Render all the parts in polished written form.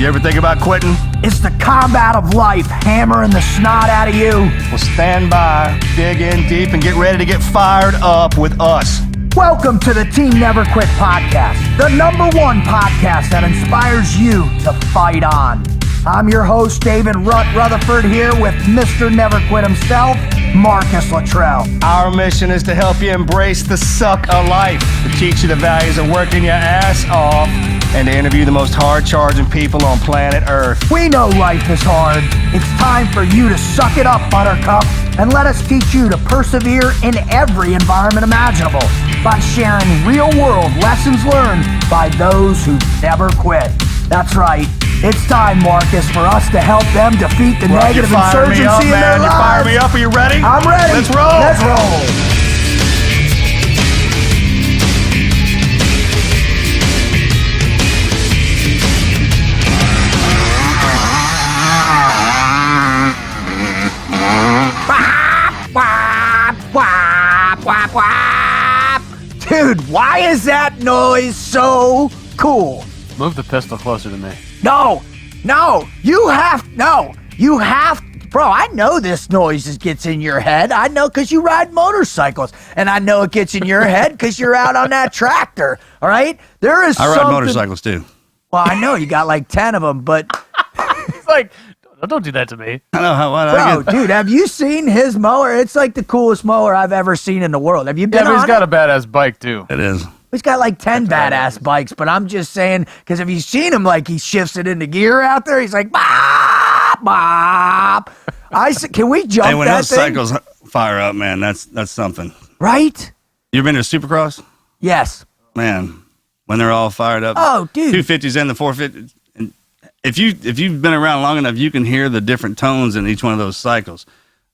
You ever think about quitting? It's the combat of life hammering the snot out of you. Well, stand by, dig in deep, and get ready to get fired up with us. Welcome to the Team Never Quit podcast, the #1 podcast that inspires you to fight on. I'm your host, David Rutherford, here with Mr. Never Quit himself, Marcus Luttrell. Our mission is to help you embrace the suck of life, to teach you the values of working your ass off, and to interview the most hard-charging people on planet Earth. We know life is hard. It's time for you to suck it up, Buttercup, and let us teach you to persevere in every environment imaginable by sharing real-world lessons learned by those who never quit. That's right. It's time, Marcus, for us to help them defeat the negative insurgency in their lives. You fired me up. Are you ready? I'm ready. Let's roll. Let's roll. Dude, why is that noise so cool? Move the pistol closer to me. No, you have, bro, I know this noise gets in your head. I know because you ride motorcycles, and I know it gets in your head because you're out on that tractor, all right? I ride motorcycles, too. Well, I know you got like 10 of them, but... He's like, don't do that to me. I know how. Bro, dude, have you seen his mower? It's like the coolest mower I've ever seen in the world. Have you been on he's got a badass bike, too. It is. He's got like 10 badass bikes, but I'm just saying, because have you seen him, like he shifts it into gear out there? He's like, bop, bop. Can we jump hey, when that those thing? cycles fire up, man, that's something. Right? You ever been to Supercross? Yes. Man, when they're all fired up. Oh, dude. 250s and the 450s. And if you've been around long enough, you can hear the different tones in each one of those cycles.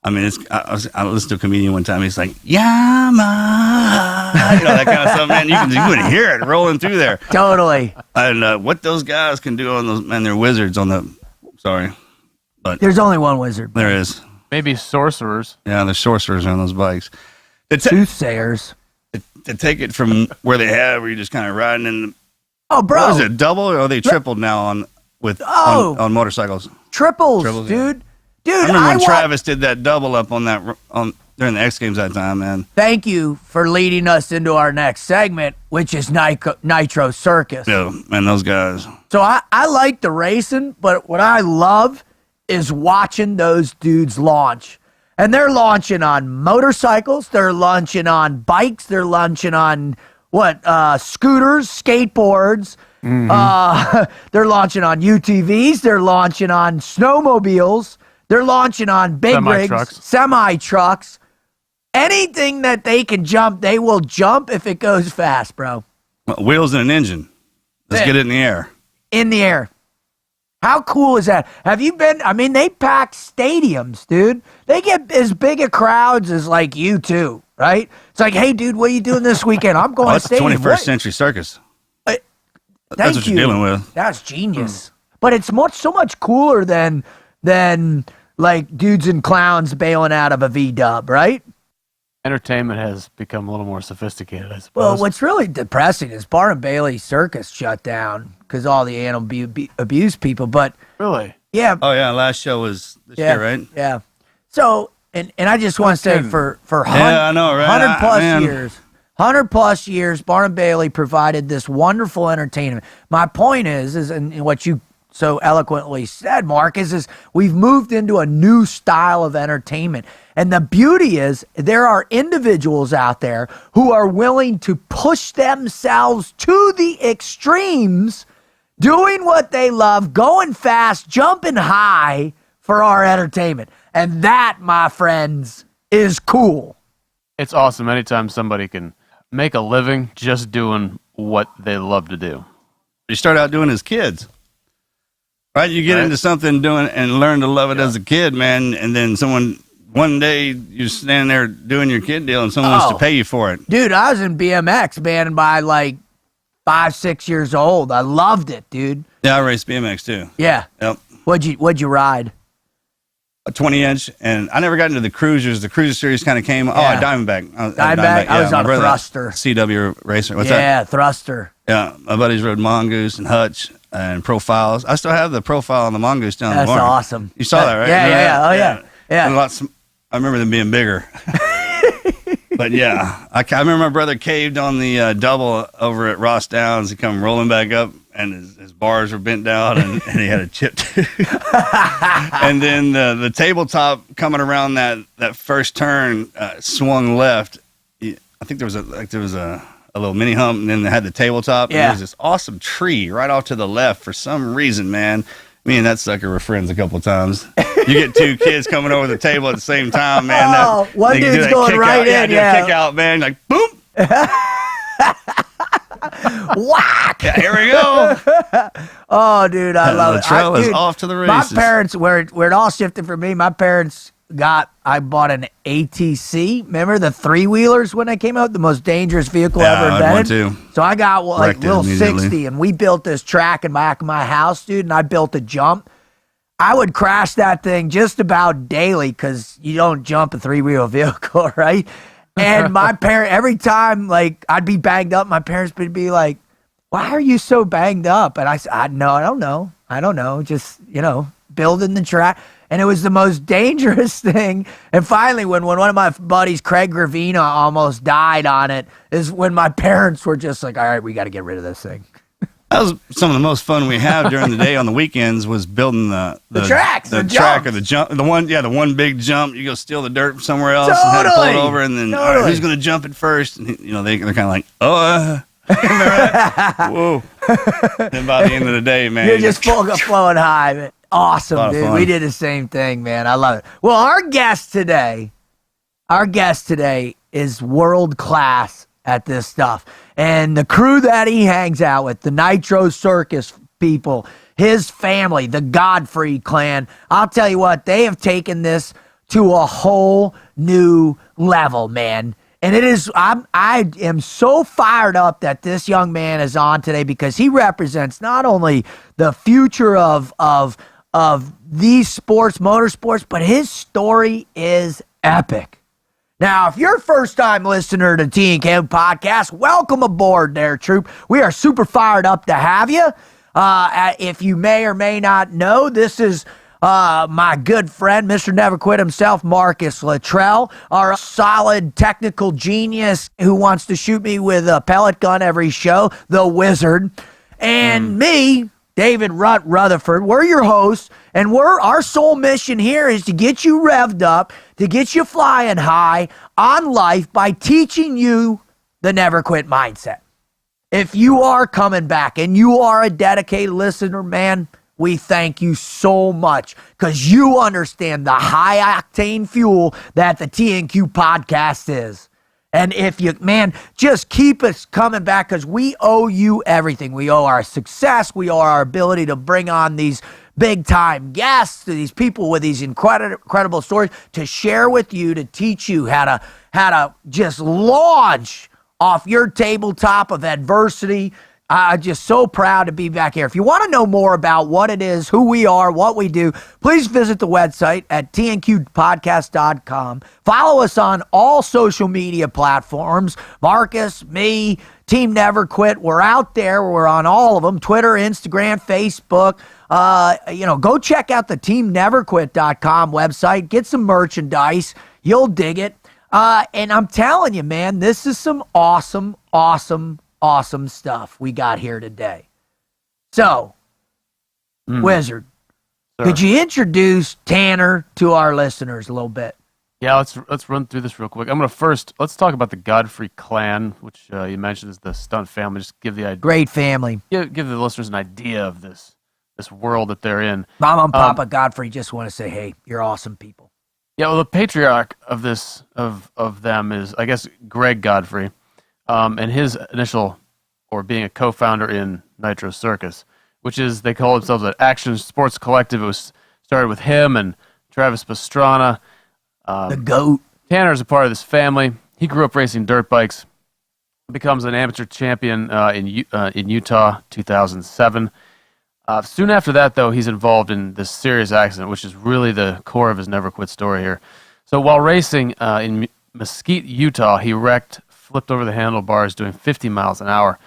I mean, I listened to a comedian one time. He's like, Yama, that kind of stuff, man. You can hear it rolling through there. Totally. And what those guys can do on those, man, they're wizards on the. Sorry, but there's only one wizard. There is. Maybe sorcerers. Yeah, they're sorcerers on those bikes. Soothsayers. To take it from where they have, where you're just kind of riding in. Oh, bro. What is it, double or are they tripled now on motorcycles? Triples, yeah. Dude, I remember when Travis did that double up on during the X Games that time, man. Thank you for leading us into our next segment, which is Nitro Circus. Yeah, man, those guys. So I like the racing, but what I love is watching those dudes launch. And they're launching on motorcycles, they're launching on bikes, they're launching on scooters, skateboards. Mm-hmm. They're launching on UTVs, they're launching on snowmobiles. They're launching on big rigs, semi-trucks. Anything that they can jump, they will jump if it goes fast, bro. Wheels and an engine. Let's get it in the air. In the air. How cool is that? Have you been? I mean, they pack stadiums, dude. They get as big a crowds as like U2, right? It's like, hey, dude, what are you doing this weekend? I'm going to stadium. That's 21st century circus. That's what you're dealing with. That's genius. But it's so much cooler than like dudes and clowns bailing out of a V-dub, right? Entertainment has become a little more sophisticated, I suppose. Well, what's really depressing is Bar and Bailey Circus shut down because all the animal abuse people. But really, yeah. Oh yeah, last show was this year, right? Yeah. So and I just want to say for 100 plus years, Bar and Bailey provided this wonderful entertainment. My point is and what you so eloquently said, Marcus, is we've moved into a new style of entertainment. And the beauty is there are individuals out there who are willing to push themselves to the extremes, doing what they love, going fast, jumping high for our entertainment. And that, my friends, is cool. It's awesome anytime somebody can make a living just doing what they love to do. You start out doing as kids. Right, you get into something doing and learn to love it as a kid, man, and then one day you're standing there doing your kid deal and someone wants to pay you for it. Dude, I was in BMX, man, by like 5-6 years old. I loved it, dude. Yeah, I raced BMX too. Yeah. Yep. What'd you ride? a 20-inch, and I never got into the cruisers. The cruiser series kind of came. Yeah. Diamondback. Diamondback. I was my on a brother, thruster. CW racer. What's that? Yeah, thruster. Yeah, my buddies rode Mongoose and Hutch and Profiles. I still have the profile on the Mongoose down in the That's barn. awesome. You saw that, right? Yeah. Oh, yeah. And I remember them being bigger. But yeah, I remember my brother caved on the double over at Ross Downs. He come rolling back up, and his bars were bent down, and he had a chip tooth. And then the tabletop coming around that first turn swung left. I think there was a little mini hump, and then they had the tabletop. Yeah. And there was this awesome tree right off to the left for some reason, man. Me and that sucker were friends a couple of times. You get two kids coming over the table at the same time, man. One dude's going right in, yeah. Kick out, man. Like, boom. Whack! Yeah, here we go. Oh, dude, I love it. The trail is Dude, off to the races. My parents, where it all shifted for me, my parents I bought an ATC. Remember the 3-wheelers when they came out? The most dangerous vehicle ever I had one invented. too. So I got Wrecked it little immediately. 60, and we built this track in back of my house, dude, and I built a jump. I would crash that thing just about daily because you don't jump a 3-wheel vehicle, right? And my parent, every time I'd be banged up, my parents would be like, "Why are you so banged up?" And I said, I don't know. Just, building the track. And it was the most dangerous thing. And finally, when one of my buddies, Craig Gravina, almost died on it, is when my parents were just like, all right, we got to get rid of this thing. That was some of the most fun we had during the day on the weekends was building the tracks, the the track jumps. or the jump, the one big jump. You go steal the dirt from somewhere else and have to pull it Totally. over, and then all right, who's going to jump it first? And they're kind of like, remember that? Whoa. And by the end of the day, man, You're just flowing high, man. Awesome, Lot of dude. fun. We did the same thing, man. I love it. Well, our guest today is world class at this stuff. And the crew that he hangs out with, the Nitro Circus people, his family, the Godfrey clan, I'll tell you what, they have taken this to a whole new level, man. And I am so fired up that this young man is on today because he represents not only the future of these sports, motorsports, but his story is epic. Now, if you're a first-time listener to T&K Podcast, welcome aboard there, troop. We are super fired up to have you. If you may or may not know, this is my good friend, Mr. Never Quit himself, Marcus Luttrell, our solid technical genius who wants to shoot me with a pellet gun every show, the Wizard, and me, David Rutherford. We're your hosts, and our sole mission here is to get you revved up, to get you flying high on life by teaching you the never quit mindset. If you are coming back and you are a dedicated listener, man, we thank you so much because you understand the high-octane fuel that the T&Q podcast is. And if you, man, just keep us coming back because we owe you everything. We owe our success. We owe our ability to bring on these big-time guests, these people with these incredible stories to share with you, to teach you how to just launch off your tabletop of adversity. I'm just so proud to be back here. If you want to know more about what it is, who we are, what we do, please visit the website at tnqpodcast.com. Follow us on all social media platforms. Marcus, me, Team Never Quit. We're out there. We're on all of them. Twitter, Instagram, Facebook. Go check out the teamneverquit.com website. Get some merchandise. You'll dig it. And I'm telling you, man, this is some awesome stuff we got here today. So, Wizard, could you introduce Tanner to our listeners a little bit? Yeah, let's run through this real quick. Let's talk about the Godfrey clan, which you mentioned is the stunt family. Just give the idea. Great family. Give the listeners an idea of this world that they're in. Mom and Papa Godfrey just want to say, hey, you're awesome people. Yeah, well, the patriarch of this of them is, I guess, Greg Godfrey, and his initial, or being a co-founder in Nitro Circus, which is, they call themselves an action sports collective. It was started with him and Travis Pastrana. The GOAT. Tanner's a part of this family. He grew up racing dirt bikes, becomes an amateur champion in Utah, 2007. Soon after that, though, he's involved in this serious accident, which is really the core of his never quit story here. So while racing in Mesquite, Utah, he wrecked, flipped over the handlebars doing 50 miles an hour.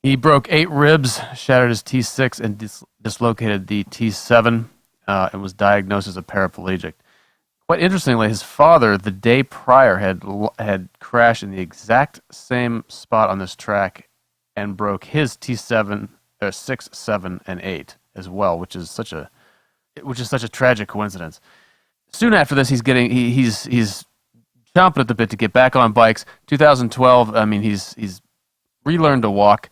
He broke 8 ribs, shattered his T6, and dislocated the T7, and was diagnosed as a paraplegic. Quite interestingly, his father, the day prior, had crashed in the exact same spot on this track and broke his T7, 6, 7, and 8 as well, which is such a tragic coincidence. Soon after this, he's chomping at the bit to get back on bikes. 2012, I mean, he's relearned to walk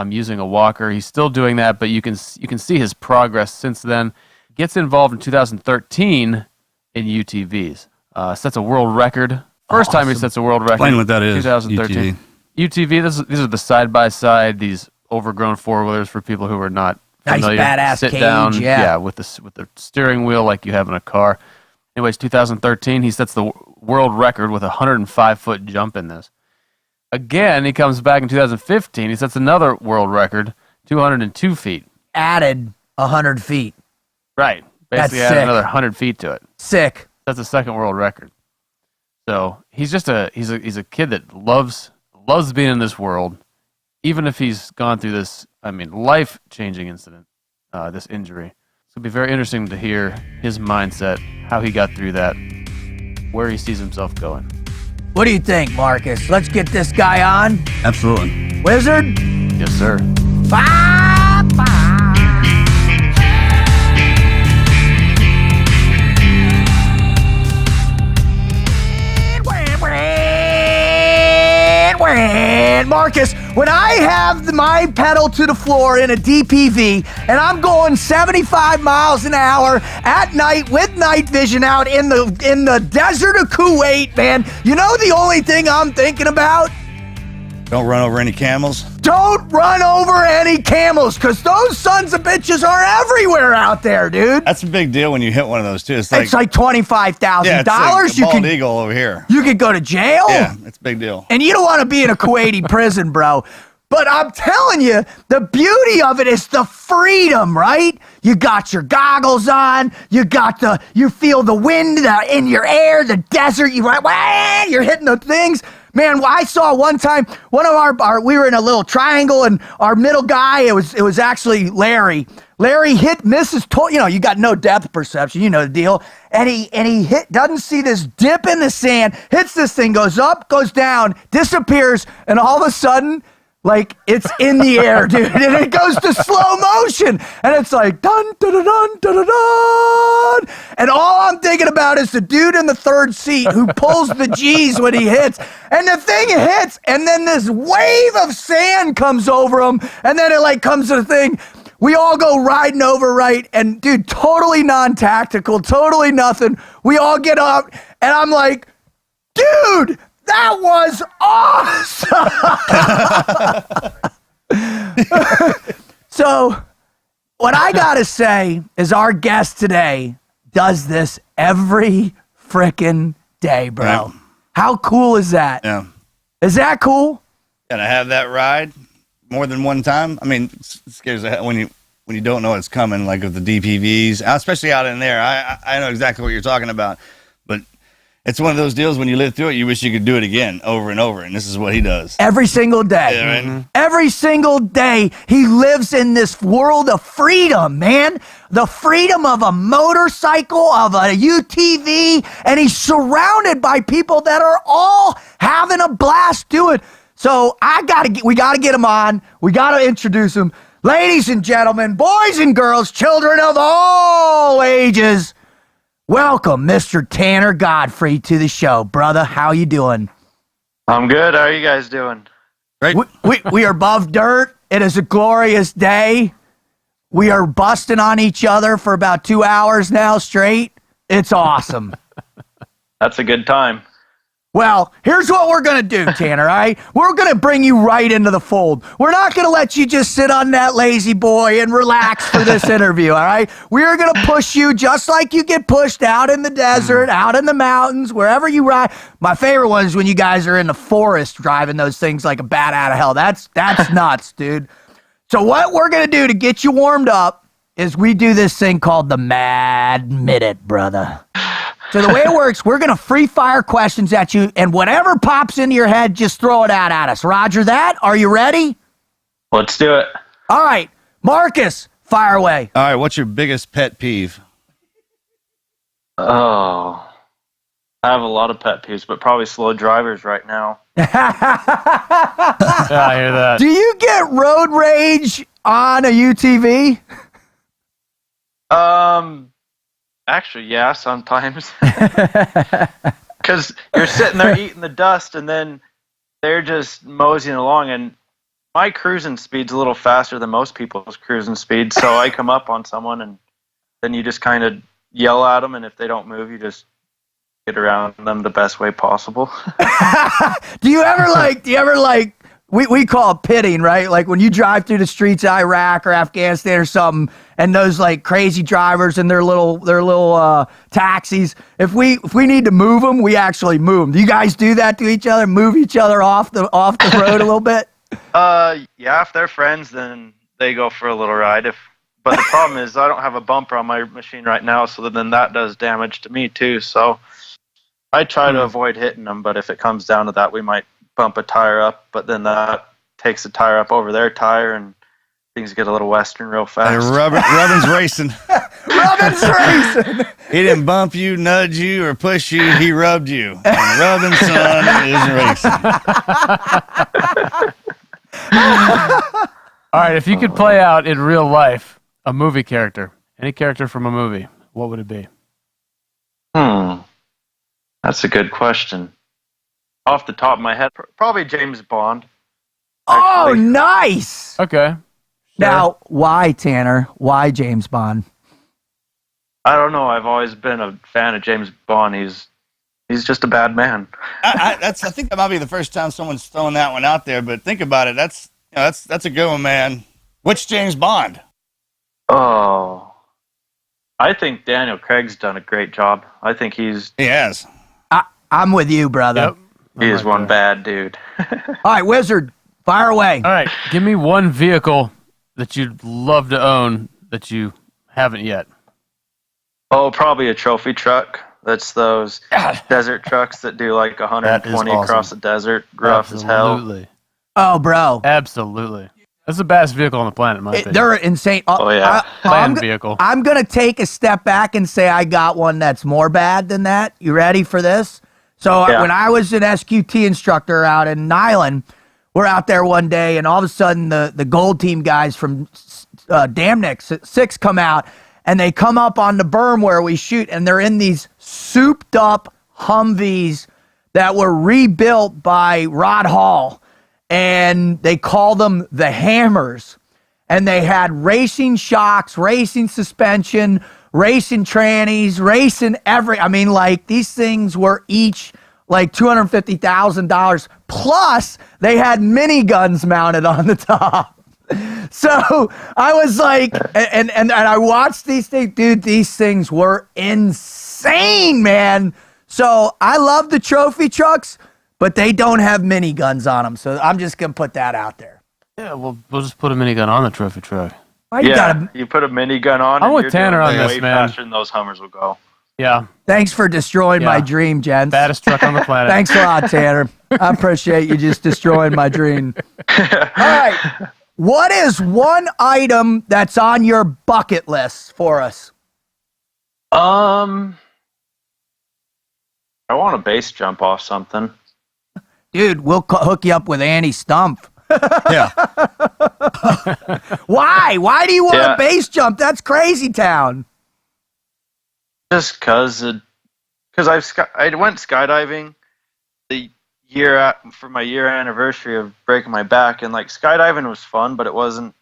using a walker. He's still doing that, but you can see his progress since then. Gets involved in 2013 in UTVs. Sets a world record. First time he sets a world record. Explain what that is. 2013. UTV. These are the side by side. These overgrown 4-wheelers for people who are not familiar. Nice badass Sit cage, down, yeah, with the steering wheel like you have in a car. Anyways, 2013, he sets the world record with a 105-foot jump in this. Again, he comes back in 2015. He sets another world record, 202 feet. Added 100 feet. Right. Basically That's added sick. another 100 feet to it. Sick. That's the second world record. So he's just he's a kid that loves being in this world, even if he's gone through this, life-changing incident, this injury. So it'll be very interesting to hear his mindset, how he got through that, where he sees himself going. What do you think, Marcus? Let's get this guy on. Absolutely. Wizard? Yes, sir. Bye, bye. Marcus, when I have my pedal to the floor in a DPV and I'm going 75 miles an hour at night with night vision out in the desert of Kuwait, man, you know the only thing I'm thinking about? Don't run over any camels. Don't run over any camels, because those sons of bitches are everywhere out there, dude. That's a big deal when you hit one of those, too. It's like $25,000. yeah, it's like a bald eagle over here. You could go to jail. Yeah, it's a big deal. And you don't want to be in a Kuwaiti prison, bro. But I'm telling you, the beauty of it is the freedom, right? You got your goggles on. You feel the wind in your air, the desert. You're hitting the things. Man, I saw one time, one of our we were in a little triangle, and our middle guy, it was actually Larry. Larry misses, you got no depth perception, you know the deal. And he doesn't see this dip in the sand, hits this thing, goes up, goes down, disappears, and all of a sudden, like, it's in the air, dude, and it goes to slow motion, and it's like, dun, dun, dun, dun, dun, dun, dun, and all I'm thinking about is the dude in the third seat who pulls the G's when he hits, and the thing hits, and then this wave of sand comes over him, and then it, like, comes to the thing. We all go riding over, right, and, dude, totally non-tactical, totally nothing. We all get up, and I'm like, dude, that was awesome! So, what I gotta say is our guest today does this every frickin' day, bro. Yeah. How cool is that? Yeah. Is that cool? And I have that ride more than one time. I mean, it scares the hell when you don't know it's coming, like with the DPVs, especially out in there. I know exactly what you're talking about, but it's one of those deals when you live through it, you wish you could do it again over and over, and this is what he does. Every single day. Yeah, right? Mm-hmm. Every single day, he lives in this world of freedom, man. The freedom of a motorcycle, of a UTV, and he's surrounded by people that are all having a blast doing it. So we gotta get him on. We gotta introduce him. Ladies and gentlemen, boys and girls, children of all ages, welcome Mr. Tanner Godfrey to the show. Brother, how you doing? I'm good. How are you guys doing? Right? We are above dirt. It is a glorious day. We are busting on each other for about 2 hours now straight. It's awesome. That's a good time. Well, here's what we're going to do, Tanner, all right? We're going to bring you right into the fold. We're not going to let you just sit on that lazy boy and relax for this interview, all right? We're going to push you just like you get pushed out in the desert, out in the mountains, wherever you ride. My favorite one is when you guys are in the forest driving those things like a bat out of hell. That's nuts, dude. So what we're going to do to get you warmed up is we do this thing called the Mad Minute, brother. So the way it works, we're going to free fire questions at you, and whatever pops into your head, just throw it out at us. Roger that? Are you ready? Let's do it. All right. Marcus, fire away. All right, what's your biggest pet peeve? Oh, I have a lot of pet peeves, but probably slow drivers right now. Yeah, I hear that. Do you get road rage on a UTV? Actually, yeah, sometimes. Because you're sitting there eating the dust, and then they're just moseying along, and my cruising speed's a little faster than most people's cruising speed, so I come up on someone, and then you just kind of yell at them, and if they don't move, you just get around them the best way possible. Do you ever like, we call it pitting, right? Like when you drive through the streets of Iraq or Afghanistan or something, and those like crazy drivers and their little taxis, if we need to move them, we actually move them. Do you guys do that to each other? Move each other off the road a little bit? Yeah, if they're friends, then they go for a little ride. But the problem is I don't have a bumper on my machine right now, so then that does damage to me too. So I try to avoid hitting them, but if it comes down to that, we might bump a tire up, but then that takes the tire up over their tire, and things get a little western real fast. Hey, Rubbin's racing. Rubbin's racing. He didn't bump you, nudge you, or push you. He rubbed you. And Rubbin's son is racing. All right, if you could play out in real life a movie character, any character from a movie, what would it be? That's a good question. Off the top of my head, probably James Bond. Oh, nice. Okay. Sure. Now, why, Tanner? Why James Bond? I don't know. I've always been a fan of James Bond. He's just a bad man. I think that might be the first time someone's thrown that one out there. But think about it. That's a good one, man. Which James Bond? Oh, I think Daniel Craig's done a great job. I think He has. I'm with you, brother. Yep. he is one bad dude. All right, Wizard, fire away. All right, give me one vehicle that you'd love to own that you haven't yet. Oh, probably a trophy truck. That's those desert trucks that do like 120 awesome. across the desert, rough as hell. Absolutely. Oh, bro. Absolutely. That's the best vehicle on the planet, in my opinion. They're insane. Oh, yeah. Vehicle. I'm going to take a step back and say I got one that's more bad than that. You ready for this? So Yeah. when I was an SQT instructor out in Nyland, we're out there one day, and all of a sudden the gold team guys from Damnick 6 come out, and they come up on the berm where we shoot, and they're in these souped up Humvees that were rebuilt by Rod Hall, and they call them the Hammers. And they had racing shocks, racing suspension, racing trannies, racing these things were each like $250,000. Plus, they had miniguns mounted on the top. So I was like, and I watched these things, dude, these things were insane, man. So I love the trophy trucks, but they don't have miniguns on them. So I'm just going to put that out there. Yeah, we'll just put a minigun on the trophy truck. Why You put a minigun on. I'm and with you're Tanner doing on way this, man. faster than those Hummers will go. Yeah. Thanks for destroying my dream, gents. Baddest truck on the planet. Thanks a lot, Tanner. I appreciate you just destroying my dream. All right. What is one item that's on your bucket list for us? I want a base jump off something. Dude, we'll hook you up with Andy Stump. Yeah. Why? Why do you want a base jump? That's crazy town. Just because I went skydiving the year for my year anniversary of breaking my back, and like skydiving was fun, but it wasn't.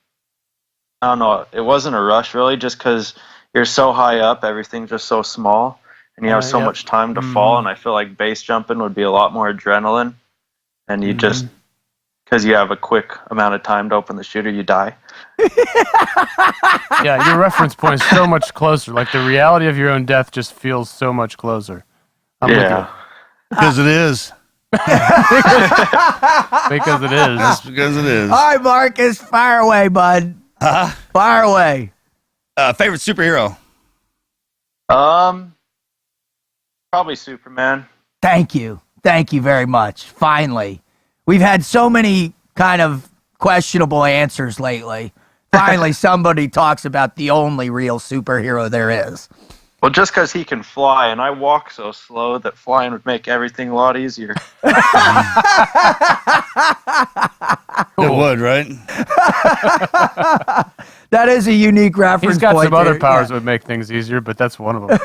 I don't know. It wasn't a rush really, just because you're so high up, everything's just so small, and you have so much time to fall. And I feel like base jumping would be a lot more adrenaline, and you just because you have a quick amount of time to open the shooter, you die. Yeah, your reference point is so much closer. Like the reality of your own death just feels so much closer. I'm with you. Because it is. Because it is. That's because it is. All right, Marcus, fire away, bud. Fire away. Favorite superhero? Probably Superman. Thank you very much. Finally, we've had so many kind of questionable answers lately. Finally, somebody talks about the only real superhero there is. Well, just because he can fly, and I walk so slow that flying would make everything a lot easier. It would, right? That is a unique reference. He's got point some other there. powers that would make things easier, but that's one of them.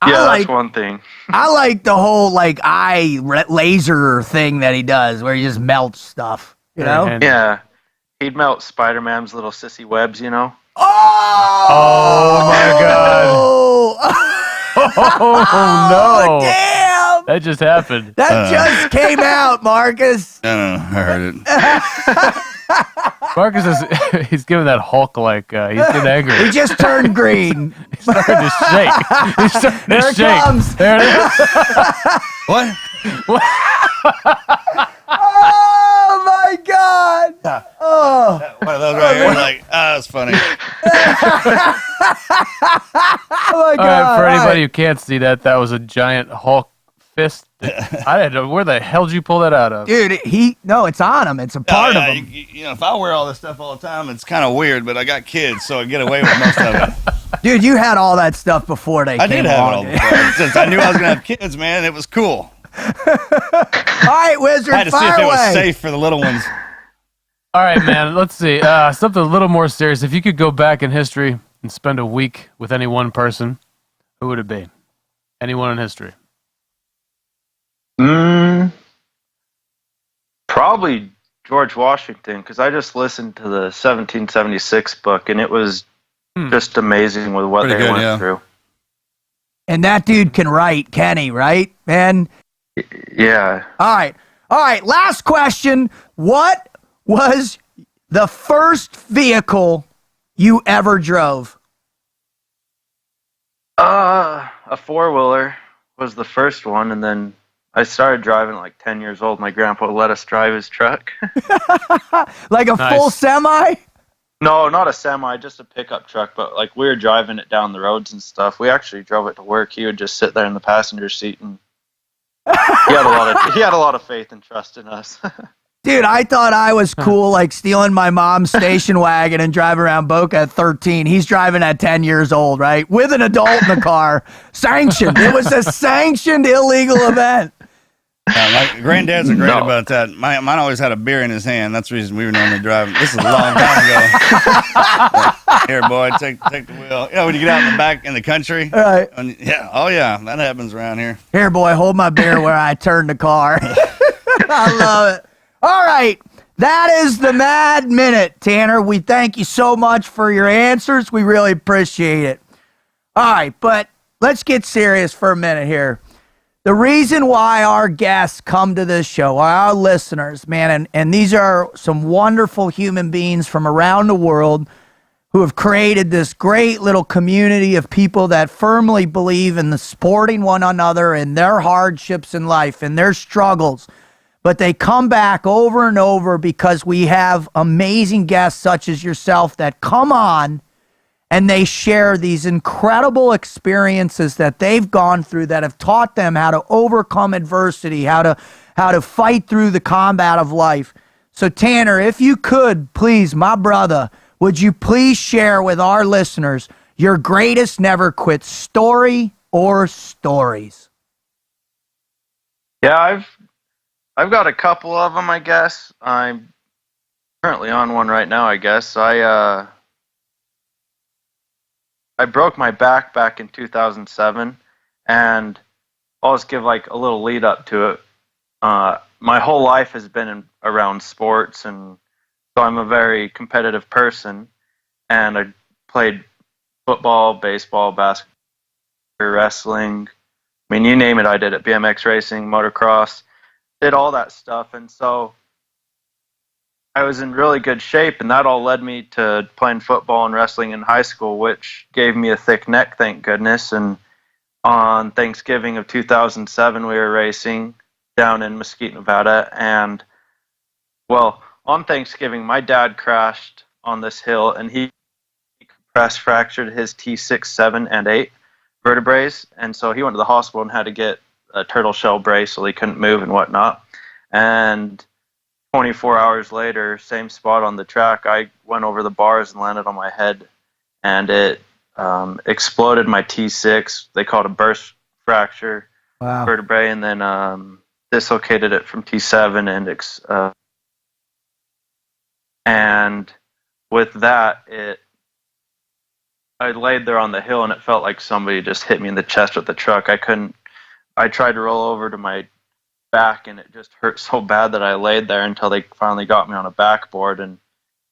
That's one thing. I like the whole laser thing that he does, where he just melts stuff. You know? And- Yeah. He'd melt Spider-Man's little sissy webs, you know? Oh my God! Oh no! Damn! That just happened. That just came out, Marcus. I don't know. I heard it. Marcus he's giving that Hulk he's getting angry. He just turned green. He's starting to shake. He's starting There to it shake. comes. There it is. What? Oh my God! Oh, One of those right here. Like, that's funny. oh my All God! right, for All anybody right. who can't see that was a giant Hulk fist. I didn't know where the hell did you pull that out of? Dude, it's on him. It's a part of him. You know, if I wear all this stuff all the time, it's kind of weird, but I got kids, so I get away with most of it. Dude, you had all that stuff before they I came did have it along. all before. Since I knew I was going to have kids, man, it was cool. All right, Wizard, I had to see fire if it was away. safe for the little ones. All right, man. Let's see. Something a little more serious. If you could go back in history and spend a week with any one person, who would it be? Anyone in history? Probably George Washington, because I just listened to the 1776 book, and it was just amazing with what Pretty they good, went yeah. through. And that dude can write, can he, right, man? Yeah. All right. Last question. What was the first vehicle you ever drove? A four-wheeler was the first one, and then I started driving at like 10 years old. My grandpa let us drive his truck. Like a Nice. full semi? No, not a semi, just a pickup truck, but like we were driving it down the roads and stuff. We actually drove it to work. He would just sit there in the passenger seat, and he had a lot of faith and trust in us. Dude, I thought I was cool, like stealing my mom's station wagon and driving around Boca at 13. He's driving at 10 years old, right? With an adult in the car. Sanctioned. It was a sanctioned illegal event. My granddads are great No. about that. Mine always had a beer in his hand. That's the reason we were normally driving. This is a long time ago. Here, boy, take the wheel. You know, when you get out in the back in the country. All right. Yeah, that happens around here. Here, boy, hold my beer where I turn the car. I love it. All right. That is the Mad Minute, Tanner. We thank you so much for your answers. We really appreciate it. All right, but let's get serious for a minute here. The reason why our guests come to this show are our listeners, man, and these are some wonderful human beings from around the world who have created this great little community of people that firmly believe in the supporting one another and their hardships in life and their struggles. But they come back over and over because we have amazing guests such as yourself that come on and they share these incredible experiences that they've gone through that have taught them how to overcome adversity, how to fight through the combat of life. So Tanner, if you could, please, my brother, would you please share with our listeners your greatest never quit story or stories? Yeah, I've got a couple of them, I guess. I'm currently on one right now, I guess. I broke my back in 2007, and I'll just give like a little lead up to it. My whole life has been around sports, and so I'm a very competitive person, and I played football, baseball, basketball, wrestling. I mean, you name it, I did it. BMX racing, motocross, did all that stuff, and so I was in really good shape, and that all led me to playing football and wrestling in high school, which gave me a thick neck, thank goodness. And on Thanksgiving of 2007, we were racing down in Mesquite, Nevada, and, well, on Thanksgiving, my dad crashed on this hill, and he press fractured his T6, 7, and 8 vertebrae, and so he went to the hospital and had to get a turtle shell brace so he couldn't move and whatnot. And 24 hours later, same spot on the track, I went over the bars and landed on my head, and it exploded my T6. They call it a burst fracture vertebrae, and then dislocated it from T7, and with that, I laid there on the hill, and it felt like somebody just hit me in the chest with the truck. I tried to roll over to my back, and it just hurt so bad that I laid there until they finally got me on a backboard. And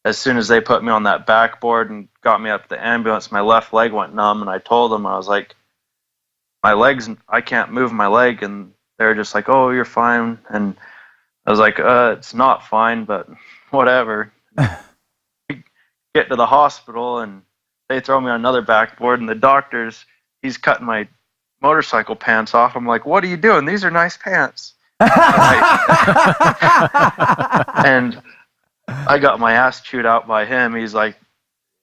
as soon as they put me on that backboard and got me up to the ambulance, my left leg went numb, and I told them, I was like, my legs, I can't move my leg, and they were just like, oh, you're fine. And I was like, it's not fine, but whatever. Get to the hospital, and they throw me on another backboard, and the doctor's, he's cutting my motorcycle pants off. I'm like, what are you doing? These are nice pants. And I got my ass chewed out by him. He's like,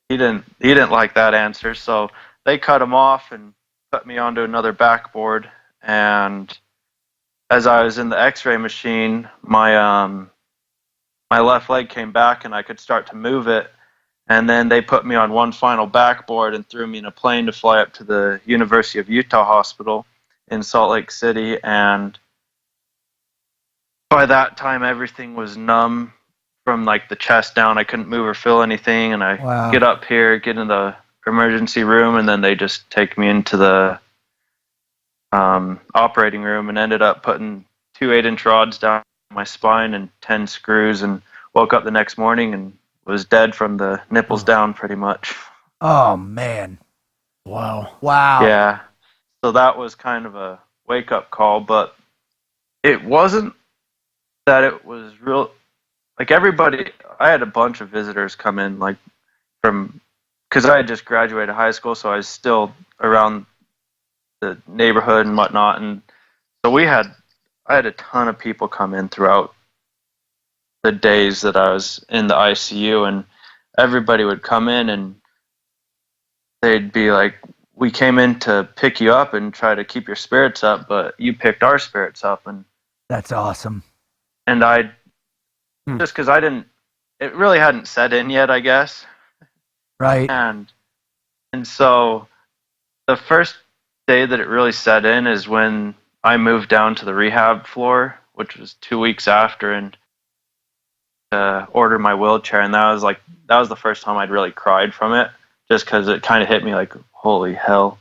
he didn't like that answer, so they cut him off and put me onto another backboard. And as I was in the X-ray machine, my left leg came back, and I could start to move it. And then they put me on one final backboard and threw me in a plane to fly up to the University of Utah Hospital in Salt Lake City. And by that time, everything was numb from like the chest down. I couldn't move or feel anything. And I get up here, get in the emergency room, and then they just take me into the operating room, and ended up putting 2 8-inch rods down my spine and 10 screws, and woke up the next morning and was dead from the nipples down pretty much. Oh, man. Wow. Yeah. So that was kind of a wake-up call, but it wasn't that it was real. Like everybody, I had a bunch of visitors come in, like because I had just graduated high school, so I was still around the neighborhood and whatnot. And so I had a ton of people come in throughout the days that I was in the ICU, and everybody would come in and they'd be like, we came in to pick you up and try to keep your spirits up, but you picked our spirits up. And that's awesome. And just because it really hadn't set in yet, I guess. Right. And so the first day that it really set in is when I moved down to the rehab floor, which was 2 weeks after, and ordered my wheelchair, and that was the first time I'd really cried from it, just because it kind of hit me like, holy hell,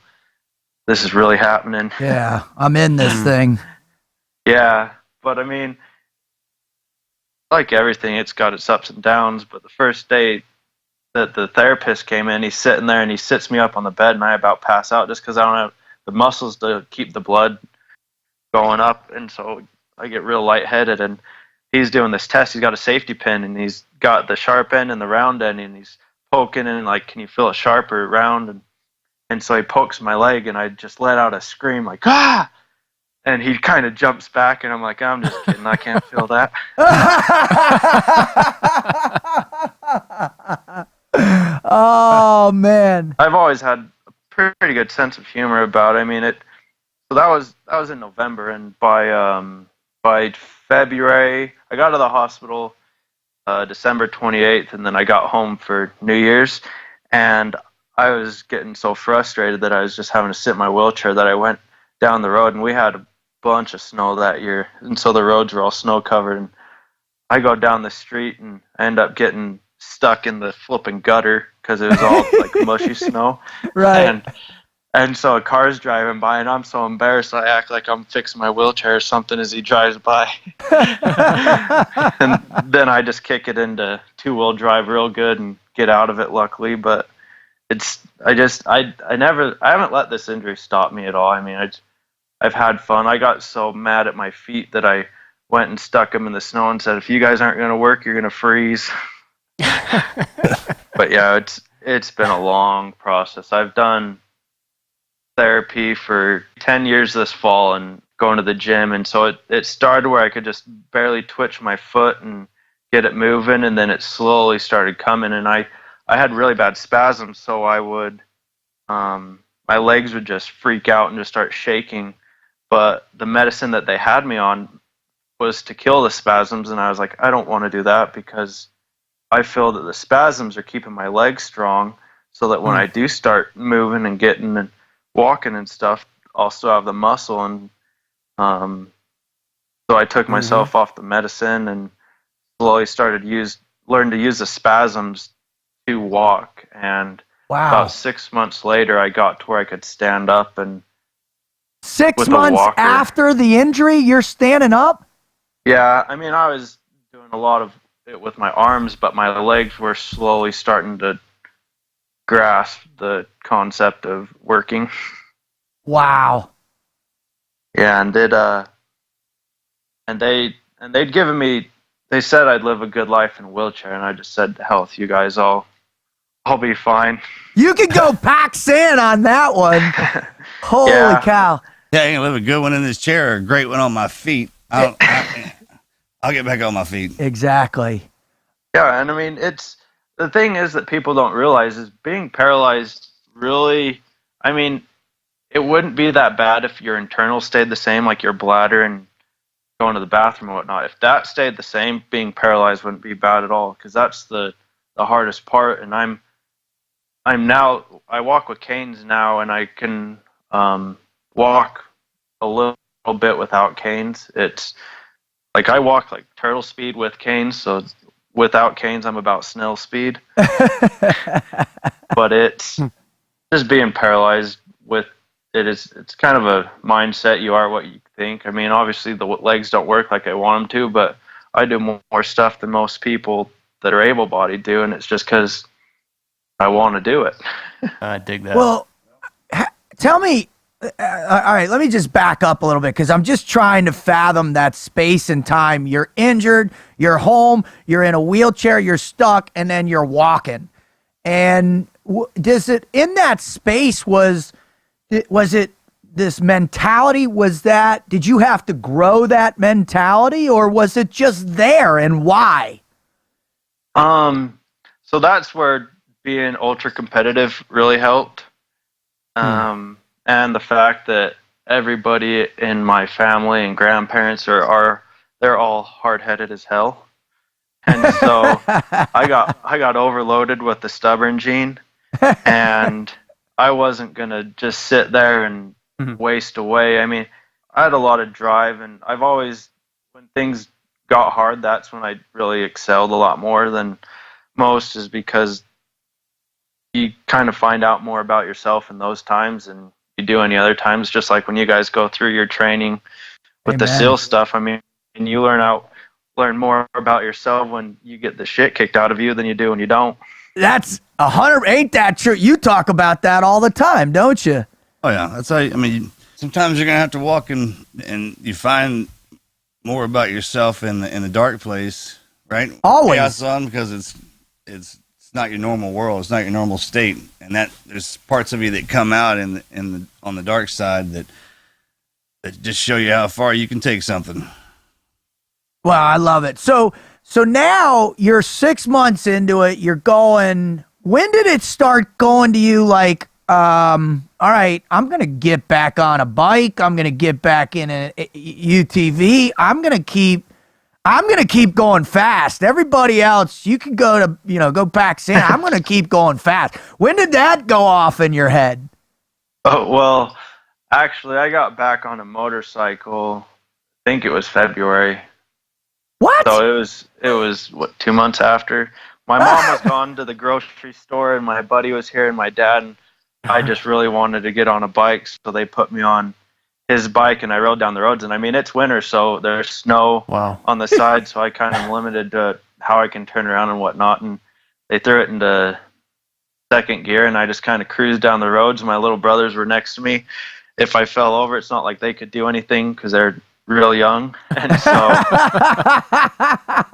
this is really happening. Yeah, I'm in this thing. Yeah, but I mean, like everything, it's got its ups and downs. But the first day that the therapist came in, he's sitting there and he sits me up on the bed, and I about pass out just because I don't have the muscles to keep the blood going up, and so I get real lightheaded. And he's doing this test. He's got a safety pin, and he's got the sharp end and the round end, and he's poking and like, can you feel it sharp or round? And so he pokes my leg, and I just let out a scream like, ah! And he kind of jumps back, and I'm like, I'm just kidding. I can't feel that. Oh, man. I've always had a pretty good sense of humor about it. I mean, so that was in November, and by February, I got to the hospital December 28th, and then I got home for New Year's, and I was getting so frustrated that I was just having to sit in my wheelchair that I went down the road, and we had a bunch of snow that year, and so the roads were all snow covered, and I go down the street and I end up getting stuck in the flipping gutter because it was all like mushy snow. Right. And so a car's driving by, and I'm so embarrassed I act like I'm fixing my wheelchair or something as he drives by. And then I just kick it into 2-wheel drive real good and get out of it, luckily. But I haven't let this injury stop me at all. I mean, I've had fun. I got so mad at my feet that I went and stuck them in the snow and said, if you guys aren't going to work, you're going to freeze. But yeah, it's been a long process. I've done therapy for 10 years this fall and going to the gym, and so it started where I could just barely twitch my foot and get it moving, and then it slowly started coming, and I I had really bad spasms, so I would, my legs would just freak out and just start shaking. But the medicine that they had me on was to kill the spasms, and I was like, I don't want to do that because I feel that the spasms are keeping my legs strong, so that when I do start moving and getting and walking and stuff, I'll still have the muscle. And so I took myself off the medicine and slowly learned to use the spasms to walk. And about 6 months later, I got to where I could stand up. And 6 months after the injury, you're standing up? Yeah, I mean, I was doing a lot of it with my arms, but my legs were slowly starting to grasp the concept of working. Wow. Yeah, and they'd given me, they said I'd live a good life in a wheelchair, and I just said, to hell with you guys, I'll be fine. You could go Paxin on that one. Holy cow. Yeah, you can live a good one in this chair or a great one on my feet. I'll get back on my feet. Exactly. Yeah, and I mean, the thing is that people don't realize is being paralyzed really, I mean, it wouldn't be that bad if your internal stayed the same, like your bladder and going to the bathroom and whatnot. If that stayed the same, being paralyzed wouldn't be bad at all, because that's the hardest part. And I walk with canes now, and I can walk a little bit without canes. It's like I walk like turtle speed with canes, so without canes I'm about snail speed. But it's just being paralyzed with it is, it's kind of a mindset. You are what you think. I mean, obviously the legs don't work like I want them to, but I do more stuff than most people that are able-bodied do, and it's just because I want to do it. I dig that. Well, tell me, all right, let me just back up a little bit, because I'm just trying to fathom that space and time. You're injured, you're home, you're in a wheelchair, you're stuck, and then you're walking. And does it, in that space, was it this mentality? Did you have to grow that mentality, or was it just there, and why? So that's where being ultra competitive really helped. And the fact that everybody in my family and grandparents they're all hard-headed as hell. And so I got overloaded with the stubborn gene, and I wasn't going to just sit there and waste away. I mean, I had a lot of drive, and I've always, when things got hard, that's when I really excelled a lot more than most, is because you kind of find out more about yourself in those times than you do any other times. Just like when you guys go through your training with the SEAL stuff, I mean, and you learn more about yourself when you get the shit kicked out of you than you do when you don't. That's 100. Ain't that true? You talk about that all the time, don't you? Oh yeah, that's how. I mean, sometimes you're gonna have to walk and you find more about yourself in the dark place, right? Always. Yeah, son, because it's not your normal world. It's not your normal state, and that there's parts of you that come out on the dark side that just show you how far you can take something. Well, I love it. So now you're 6 months into it. You're going. When did it start going to you like, all right, I'm going to get back on a bike. I'm going to get back in a UTV. I'm going to keep going fast. Everybody else, you can go back in. I'm going to keep going fast. When did that go off in your head? Oh, well, actually, I got back on a motorcycle, I think it was February. What? So it was what, 2 months after. My mom was gone to the grocery store, and my buddy was here, and my dad, and I just really wanted to get on a bike, so they put me on his bike, and I rode down the roads. And I mean, it's winter, so there's snow on the side, so I kind of limited to how I can turn around and whatnot. And they threw it into second gear, and I just kind of cruised down the roads. My little brothers were next to me. If I fell over, it's not like they could do anything because they're real young. And so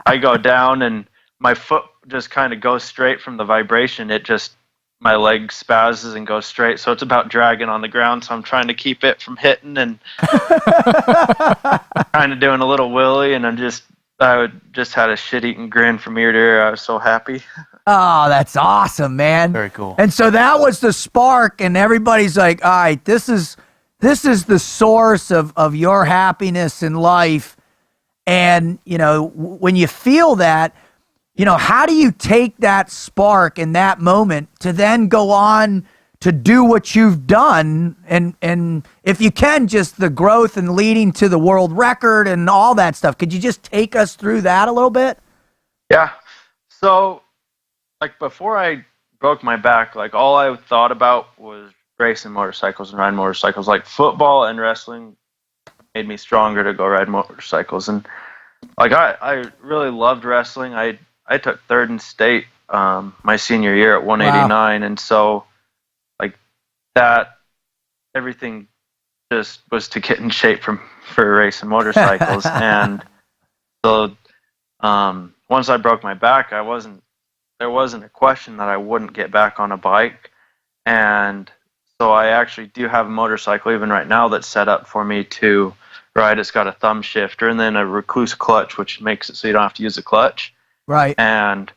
I go down, and my foot just kind of goes straight from the vibration. My leg spazzes and goes straight. So it's about dragging on the ground. So I'm trying to keep it from hitting and kind of doing a little wheelie. And just had a shit-eating grin from ear to ear. I was so happy. Oh, that's awesome, man. Very cool. And so that was the spark, and everybody's like, all right, this is the source of your happiness in life. And, you know, when you feel that, you know, how do you take that spark in that moment to then go on to do what you've done? And if you can, just the growth and leading to the world record and all that stuff. Could you just take us through that a little bit? Yeah. So, like, before I broke my back, like, all I thought about was racing motorcycles and riding motorcycles. Like, football and wrestling made me stronger to go ride motorcycles. And, like, I really loved wrestling. I took third in state my senior year at 189. Wow. And so, like, that, everything just was to get in shape for racing motorcycles. And so, once I broke my back, there wasn't a question that I wouldn't get back on a bike. And so I actually do have a motorcycle even right now that's set up for me to ride. It's got a thumb shifter and then a recluse clutch, which makes it so you don't have to use a clutch. Right. And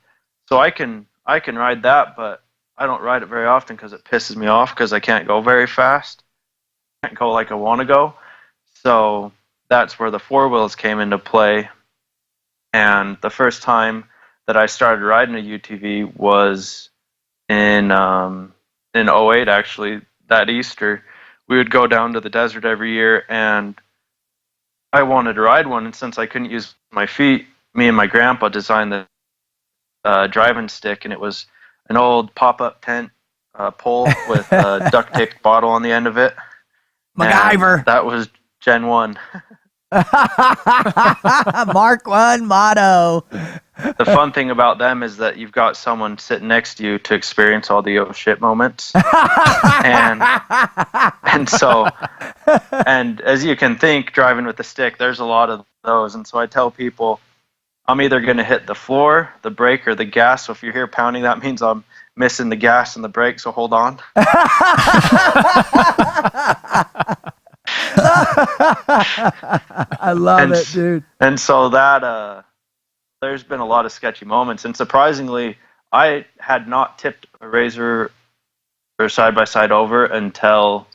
so I can ride that, but I don't ride it very often because it pisses me off because I can't go very fast. I can't go like I want to go. So that's where the four wheels came into play. And the first time that I started riding a UTV was in 08, actually, that Easter. We would go down to the desert every year, and I wanted to ride one, and since I couldn't use my feet, me and my grandpa designed the driving stick, and it was an old pop-up tent pole with a duct taped bottle on the end of it. MacGyver. And that was Gen 1. Mark 1 motto. The fun thing about them is that you've got someone sitting next to you to experience all the oh shit moments. and so, and as you can think, driving with the stick, there's a lot of those. And so I tell people, I'm either going to hit the floor, the brake, or the gas. So if you hear pounding, that means I'm missing the gas and the brake, so hold on. I love it, dude. And so that there's been a lot of sketchy moments, and surprisingly, I had not tipped a Razor or side-by-side over until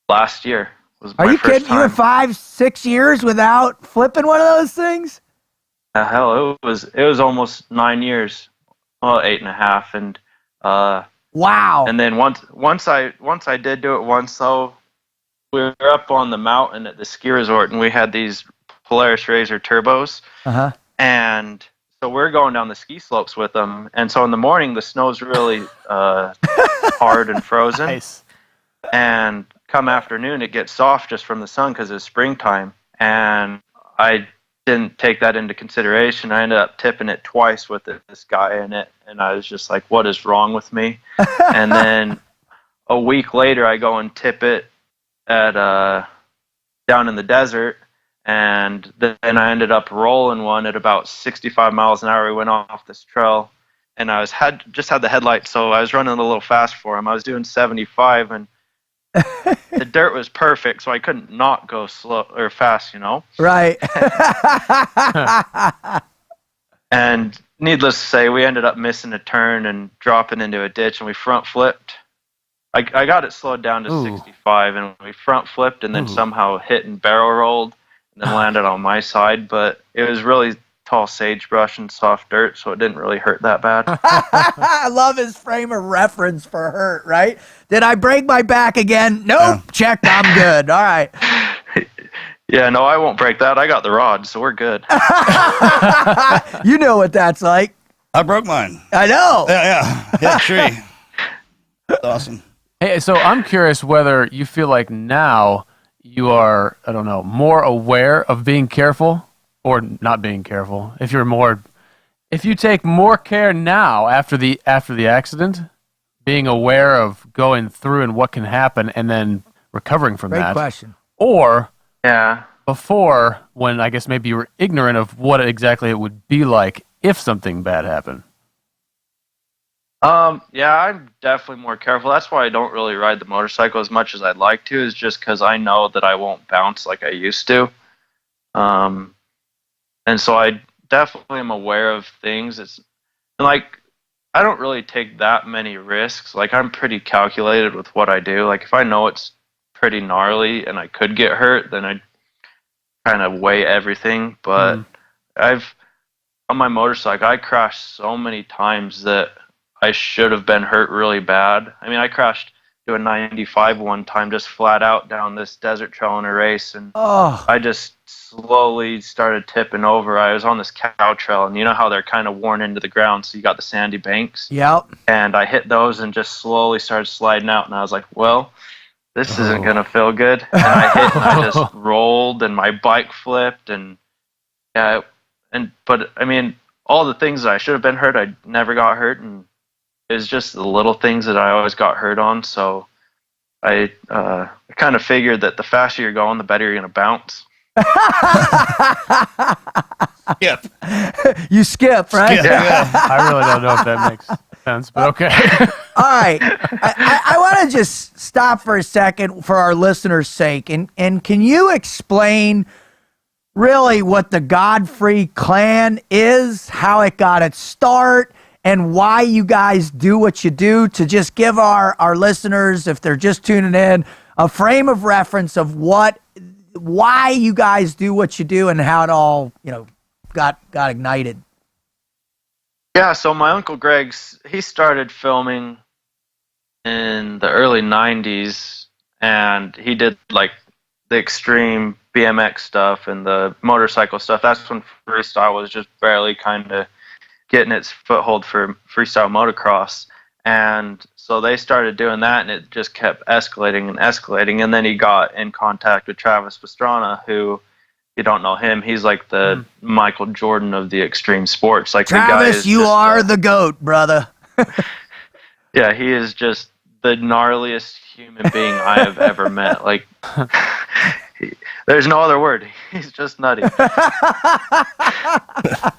last year. Was Are my you first kidding? time. You went 5-6 years without flipping one of those things? Hell, it was almost 9 years, well, 8.5, and wow. And then once I did do it once, though, we were up on the mountain at the ski resort, and we had these Polaris Razor turbos. Uh-huh. And so we're going down the ski slopes with them. And so in the morning, the snow's really hard and frozen. Nice. And come afternoon, it gets soft just from the sun because it's springtime. And I didn't take that into consideration. I ended up tipping it twice with this guy in it. And I was just like, what is wrong with me? And then a week later, I go and tip it at down in the desert. And then I ended up rolling one at about 65 miles an hour. We went off this trail, and I just had the headlights, so I was running a little fast for him. I was doing 75, and the dirt was perfect, so I couldn't not go slow or fast, you know? Right. And needless to say, we ended up missing a turn and dropping into a ditch, and we front flipped. I got it slowed down to 65, and we front flipped and then somehow hit and barrel rolled. And then landed on my side, but it was really tall sagebrush and soft dirt, so it didn't really hurt that bad. I love his frame of reference for hurt, right? Did I break my back again? Nope. Yeah. Checked. I'm good. All right. Yeah, no, I won't break that. I got the rod, so we're good. You know what that's like. I broke mine. I know. Yeah. Hit a tree. That's awesome. Hey, so I'm curious whether you feel like now you are, I don't know, more aware of being careful or not being careful. If you take more care now after the accident, being aware of going through and what can happen and then recovering from that. Great question. Or yeah, before, when I guess maybe you were ignorant of what exactly it would be like if something bad happened. Yeah, I'm definitely more careful. That's why I don't really ride the motorcycle as much as I'd like to, is just because I know that I won't bounce like I used to. And and so I definitely am aware of things. And like, I don't really take that many risks. Like, I'm pretty calculated with what I do. Like, if I know it's pretty gnarly and I could get hurt, then I kind of weigh everything. But on my motorcycle, I crashed so many times that I should have been hurt really bad. I mean, I crashed doing 95 one time, just flat out down this desert trail in a race, and I just slowly started tipping over. I was on this cow trail, and you know how they're kind of worn into the ground, so you got the sandy banks. Yep. And I hit those and just slowly started sliding out, and I was like, well, this isn't going to feel good. And I hit, and I just rolled, and my bike flipped, and but I mean, all the things that I should have been hurt, I never got hurt, and it's just the little things that I always got hurt on. So I kind of figured that the faster you're going, the better you're going to bounce. Yep. You skip, right? Skip, yeah. I really don't know if that makes sense, but okay. All right. I want to just stop for a second for our listeners' sake. And can you explain really what the Godfrey clan is, how it got its start, and why you guys do what you do, to just give our listeners, if they're just tuning in, a frame of reference of why you guys do what you do and how it all, got ignited. Yeah, so my Uncle Greg's, he started filming in the early 90s, and he did like the extreme BMX stuff and the motorcycle stuff. That's when freestyle was just barely kind of getting its foothold for freestyle motocross. And so they started doing that, and it just kept escalating and escalating. And then he got in contact with Travis Pastrana, who, if you don't know him, he's like the Michael Jordan of the extreme sports. Like, Travis, the guy is you are the GOAT, brother. Yeah, he is just the gnarliest human being I have ever met. Like, there's no other word. He's just nutty.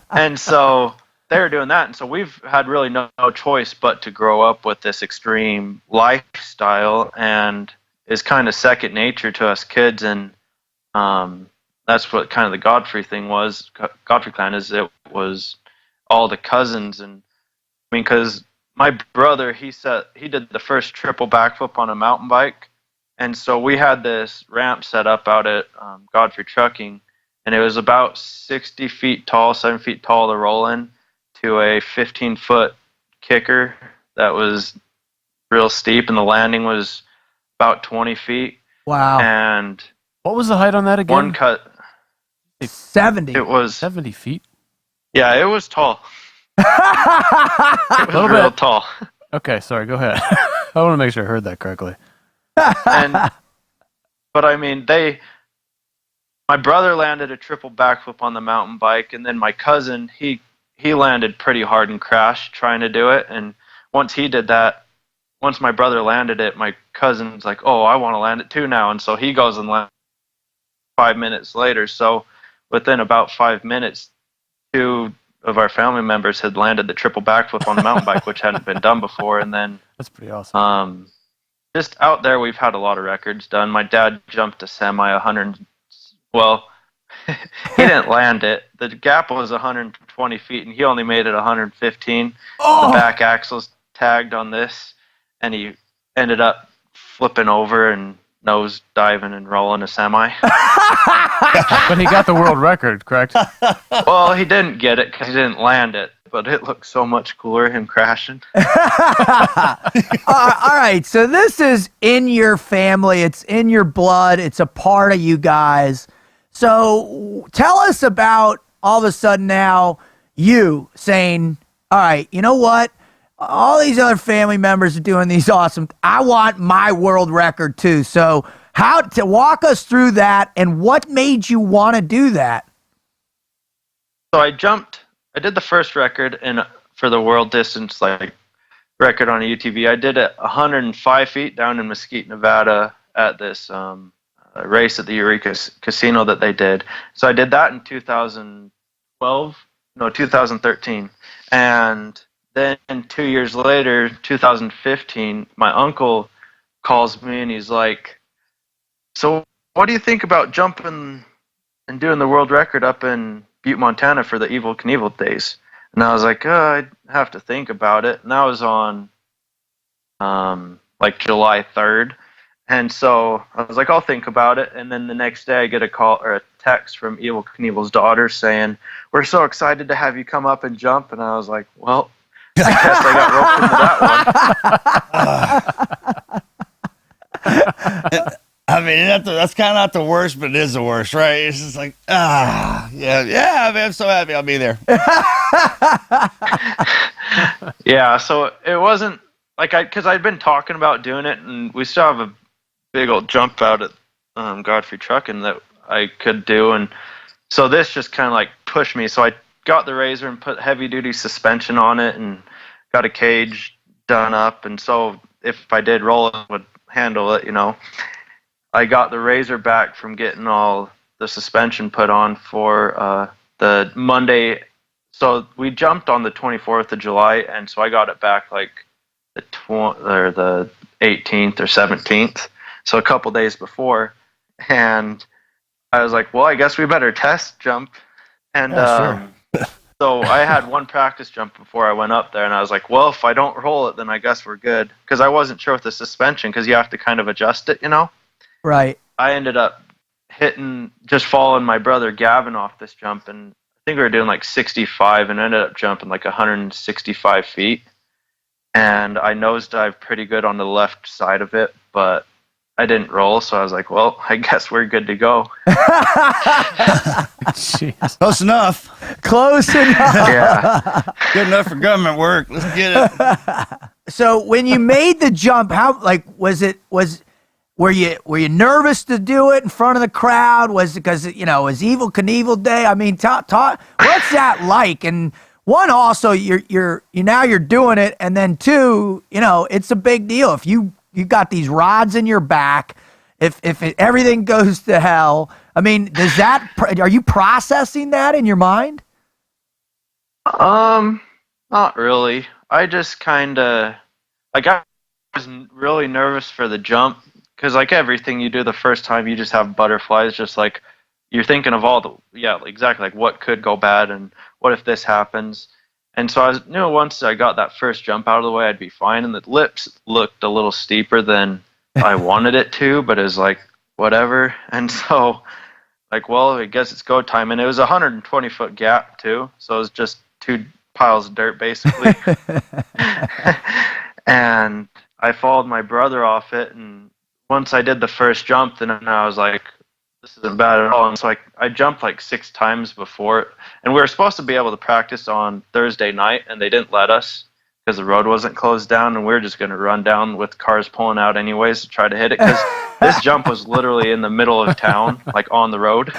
And so they were doing that, and so we've had really no choice but to grow up with this extreme lifestyle, and it's kind of second nature to us kids. And that's what kind of the Godfrey thing was. Godfrey clan is, it was all the cousins. And I mean, because my brother, he did the first triple backflip on a mountain bike, and so we had this ramp set up out at Godfrey Trucking, and it was about 60 feet tall, 7 feet tall to roll in, to a 15-foot kicker that was real steep, and the landing was about 20 feet. Wow. And What was the height on that again? one cut, 70. it was, 70 feet. yeah, it was tall. It was real tall. Okay, sorry, go ahead. I want to make sure I heard that correctly. But I mean, my brother landed a triple backflip on the mountain bike, and then my cousin, he landed pretty hard and crashed trying to do it. And once he did that, once my brother landed it, my cousin's like, oh, I want to land it too now. And so he goes and lands 5 minutes later. So within about 5 minutes, 2 of our family members had landed the triple backflip on the mountain bike, which hadn't been done before. And then That's pretty awesome. just out there, we've had a lot of records done. My dad jumped a semi 100. Well, he didn't land it. The gap was 120 feet, and he only made it 115. Oh. The back axle's tagged on this, and he ended up flipping over and nose diving and rolling a semi. But he got the world record, correct? Well, he didn't get it because he didn't land it, but it looked so much cooler, him crashing. All right, so this is in your family. It's in your blood. It's a part of you guys. So tell us about, all of a sudden now, you saying, all right, you know what? All these other family members are doing these awesome. I want my world record too. So how to walk us through that, and what made you want to do that? So I did the first record for the world distance, like record on a UTV. I did it 105 feet down in Mesquite, Nevada at this race at the Eureka Casino that they did. So I did that in 2013. And then 2 years later, 2015, my uncle calls me and he's like, so what do you think about jumping and doing the world record up in Butte, Montana for the Evel Knievel days. And I was like, I'd have to think about it. And that was on like July 3rd. And so I was like, I'll think about it. And then the next day I get a call or a text from Evel Knievel's daughter saying, we're so excited to have you come up and jump. And I was like, well, I guess I got roped into that one. I mean, that's kind of not the worst, but it is the worst, right? It's just like, yeah. I mean, I'm so happy I'll be there. Yeah, so it wasn't like because I'd been talking about doing it, and we still have a big old jump out at Godfrey Trucking that I could do, and so this just kind of like pushed me. So I got the Razor and put heavy duty suspension on it, and got a cage done up, and so if I did roll it, would handle it, I got the Razor back from getting all the suspension put on for the Monday. So we jumped on the 24th of July, and so I got it back like the 18th or 17th, so a couple days before. And I was like, well, I guess we better test jump. And sure. So I had one practice jump before I went up there, and I was like, well, if I don't roll it, then I guess we're good. Because I wasn't sure with the suspension, because you have to kind of adjust it, Right. I ended up just following my brother Gavin off this jump, and I think we were doing like 65, and ended up jumping like 165 feet. And I nosedived pretty good on the left side of it, but I didn't roll, so I was like, well, I guess we're good to go. Jeez. Close enough. Close enough. Yeah. Good enough for government work. Let's get it. So when you made the jump, how were you nervous to do it in front of the crowd? Was it because was Evel Knievel Day? I mean, talk. What's that like? And one, also you're doing it, and then two, it's a big deal if you got these rods in your back. If everything goes to hell, I mean, are you processing that in your mind? Not really. I just kind of I was really nervous for the jump. Because like everything you do the first time, you just have butterflies. Just like you're thinking of exactly like what could go bad and what if this happens. And so I knew once I got that first jump out of the way, I'd be fine. And the lips looked a little steeper than I wanted it to, but it was like whatever. And so like, well, I guess it's go time. And it was a 120-foot gap too, so it was just two piles of dirt basically. And I followed my brother off it, and once I did the first jump, then I was like, this isn't bad at all. And so I jumped like 6 times before. And we were supposed to be able to practice on Thursday night, and they didn't let us because the road wasn't closed down, and we were just going to run down with cars pulling out anyways to try to hit it. Because this jump was literally in the middle of town, like on the road.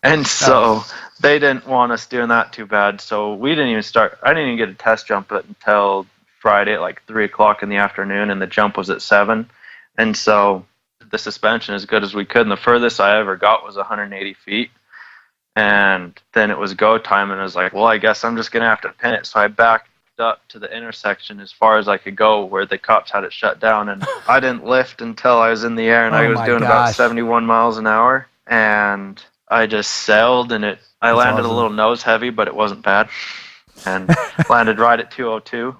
And so they didn't want us doing that too bad. So we didn't even start. I didn't even get a test jump until Friday at like 3:00 in the afternoon, and the jump was at 7. And so the suspension as good as we could, and the furthest I ever got was 180 feet. And then it was go time, and I was like, well, I guess I'm just gonna have to pin it. So I backed up to the intersection as far as I could go where the cops had it shut down, and I didn't lift until I was in the air, and I was doing about 71 miles an hour, and I just sailed, and I landed awesome. A little nose heavy, but it wasn't bad, and landed right at 202.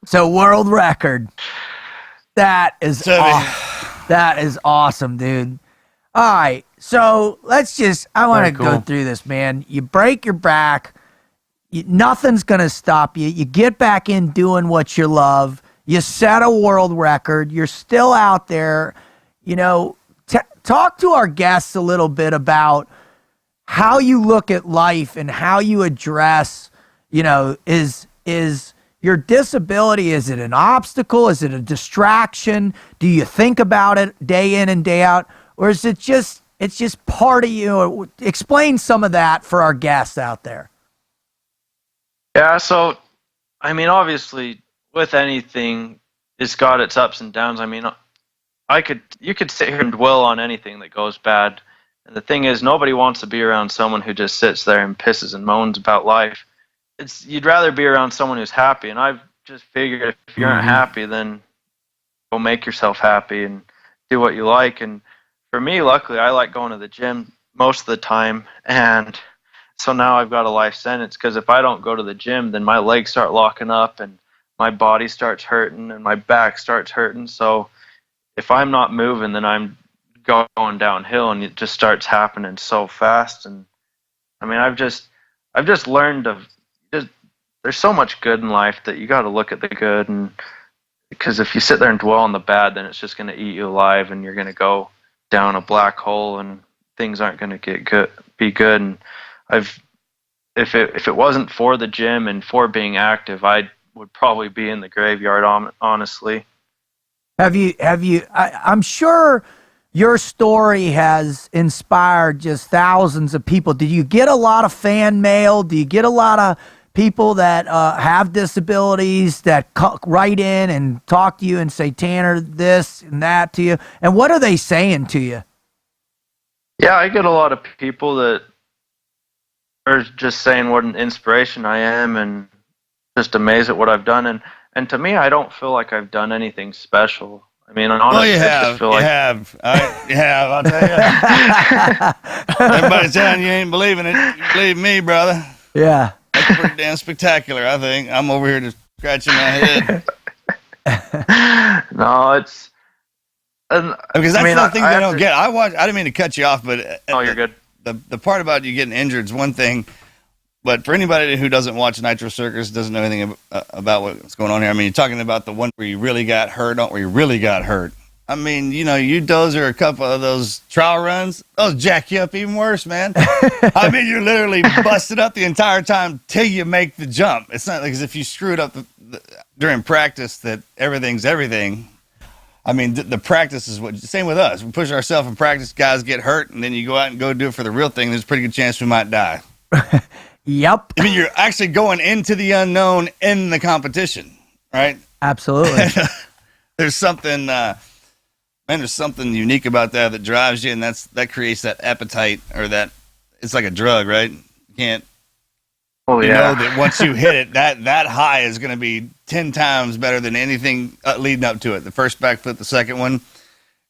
So world record. That is that is awesome, dude. All right, so I want to go through this, man. You break your back, nothing's gonna stop you. You get back in doing what you love. You set a world record. You're still out there. Talk to our guests a little bit about how you look at life and how you address, is your disability, is it an obstacle? Is it a distraction? Do you think about it day in and day out? Or is it's just part of you? Explain some of that for our guests out there. Yeah, so, I mean, obviously, with anything, it's got its ups and downs. I mean, you could sit here and dwell on anything that goes bad. And the thing is, nobody wants to be around someone who just sits there and pisses and moans about life. You'd rather be around someone who's happy, and I've just figured if you're not happy, then go make yourself happy and do what you like. And for me, luckily, I like going to the gym most of the time, and so now I've got a life sentence because if I don't go to the gym, then my legs start locking up and my body starts hurting and my back starts hurting. So if I'm not moving, then I'm going downhill, and it just starts happening so fast. And I mean, I've just learned there's so much good in life that you got to look at the good, and because if you sit there and dwell on the bad, then it's just going to eat you alive, and you're going to go down a black hole, and things aren't going to be good. And if it wasn't for the gym and for being active, I would probably be in the graveyard, honestly. I'm sure your story has inspired just thousands of people. Did you get a lot of fan mail? Do you get a lot of people that have disabilities that write in and talk to you and say, Tanner, this and that to you? And what are they saying to you? Yeah, I get a lot of people that are just saying what an inspiration I am and just amazed at what I've done. And to me, I don't feel like I've done anything special. I mean, honestly, you I have. just feel You like have. You have. I'll tell you. Everybody's telling you ain't believing it. You believe me, brother. Yeah. That's pretty damn spectacular, I think. I'm over here just scratching my head. No, it's... Because that's the thing I don't get. I didn't mean to cut you off, but... Oh, you're good. The part about you getting injured is one thing, but for anybody who doesn't watch Nitro Circus, doesn't know anything about what's going on here, I mean, you're talking about the one where you really got hurt, not where you really got hurt. I mean, you dozer a couple of those trial runs, those jack you up even worse, man. I mean, you're literally busted up the entire time till you make the jump. It's not like as if you screwed up during practice that everything's everything. I mean, the practice is same with us. We push ourselves in practice, guys get hurt, and then you go out and go do it for the real thing. There's a pretty good chance we might die. Yep. I mean, you're actually going into the unknown in the competition, right? Absolutely. There's something, there's something unique about that drives you, and that creates that appetite, or that it's like a drug, right? You can't. Oh, you yeah. know that once you hit it, that high is going to be 10 times better than anything leading up to it. The first backflip, the second one,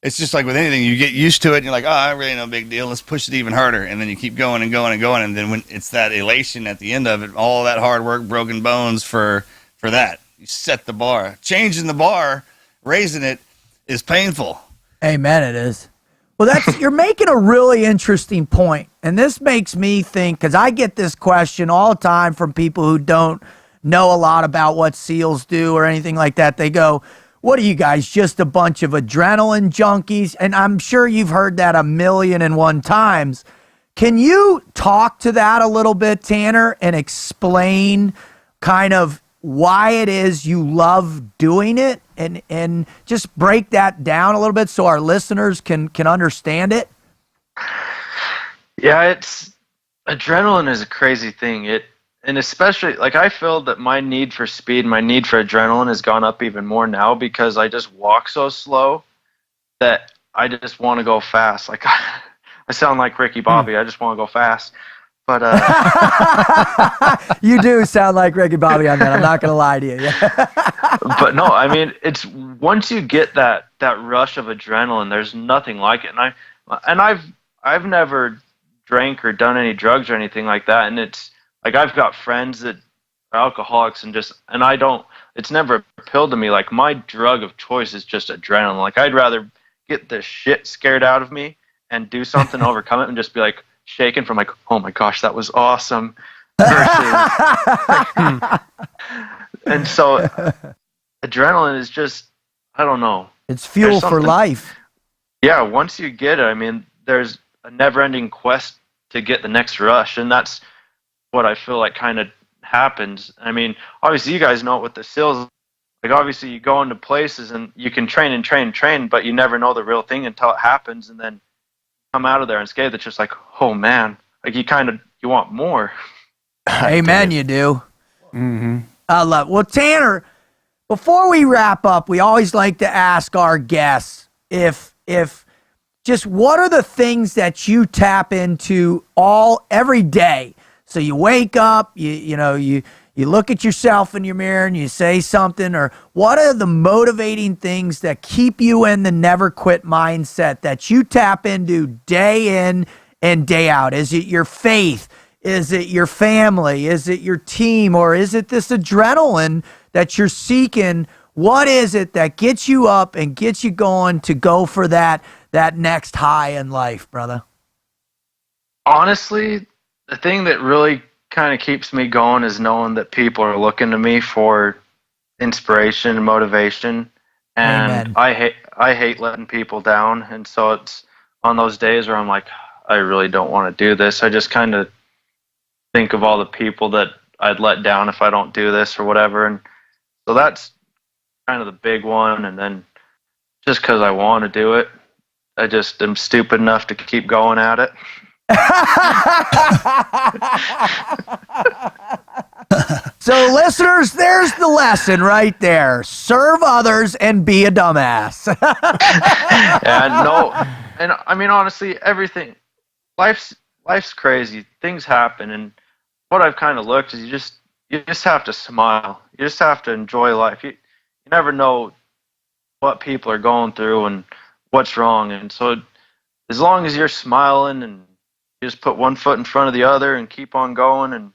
it's just like with anything. You get used to it, and you're like, oh, really no big deal. Let's push it even harder. And then you keep going and going and going. And then when it's that elation at the end of it, all that hard work, broken bones for that. You set the bar. Changing the bar, raising it is painful. Amen, it is. Well, you're making a really interesting point, and this makes me think, because I get this question all the time from people who don't know a lot about what SEALs do or anything like that. They go, what are you guys, just a bunch of adrenaline junkies? And I'm sure you've heard that 1,000,001 times. Can you talk to that a little bit, Tanner, and explain kind of why it is you love doing it, and just break that down a little bit so our listeners can understand it? Yeah, adrenaline is a crazy thing. And especially, like, I feel that my need for speed, my need for adrenaline has gone up even more now because I just walk so slow that I just want to go fast. Like, I sound like Ricky Bobby. I just want to go fast. But you do sound like Ricky Bobby on that. I'm not going to lie to you. But no, I mean, it's once you get that rush of adrenaline, there's nothing like it. And I've never drank or done any drugs or anything like that. And it's like I've got friends that are alcoholics and I don't. It's never appealed to me. Like, my drug of choice is just adrenaline. Like, I'd rather get the shit scared out of me and do something to overcome it and just be like shaken from like, oh my gosh, that was awesome. And so adrenaline is just, I don't know. It's fuel for life. Yeah, once you get it, I mean, there's a never-ending quest to get the next rush, and that's what I feel like kind of happens. I mean, obviously you guys know it with the SEALs. Like, obviously you go into places and you can train and train and train, but you never know the real thing until it happens, and then come out of there unscathed. It's just like, oh man, like you want more. Amen, you do. Mm-hmm. I love. Well, Tanner, before we wrap up, we always like to ask our guests if just what are the things that you tap into every day. So you wake up, you you look at yourself in your mirror and you say something, or what are the motivating things that keep you in the never quit mindset that you tap into day in and day out? Is it your faith? Is it your family? Is it your team? Or is it this adrenaline that you're seeking? What is it that gets you up and gets you going to go for that next high in life, brother? Honestly, the thing that really kind of keeps me going is knowing that people are looking to me for inspiration and motivation. And Amen. I hate letting people down. And so it's on those days where I'm like, I really don't want to do this. I just kind of think of all the people that I'd let down if I don't do this or whatever. And so that's kind of the big one. And then just because I want to do it, I just am stupid enough to keep going at it. So listeners, there's the lesson right there. Serve others and be a dumbass. And I mean, honestly, everything, life's crazy. Things happen. And what I've kind of looked is you just have to smile. You just have to enjoy life. You never know what people are going through and what's wrong. And so as long as you're smiling and you just put one foot in front of the other and keep on going and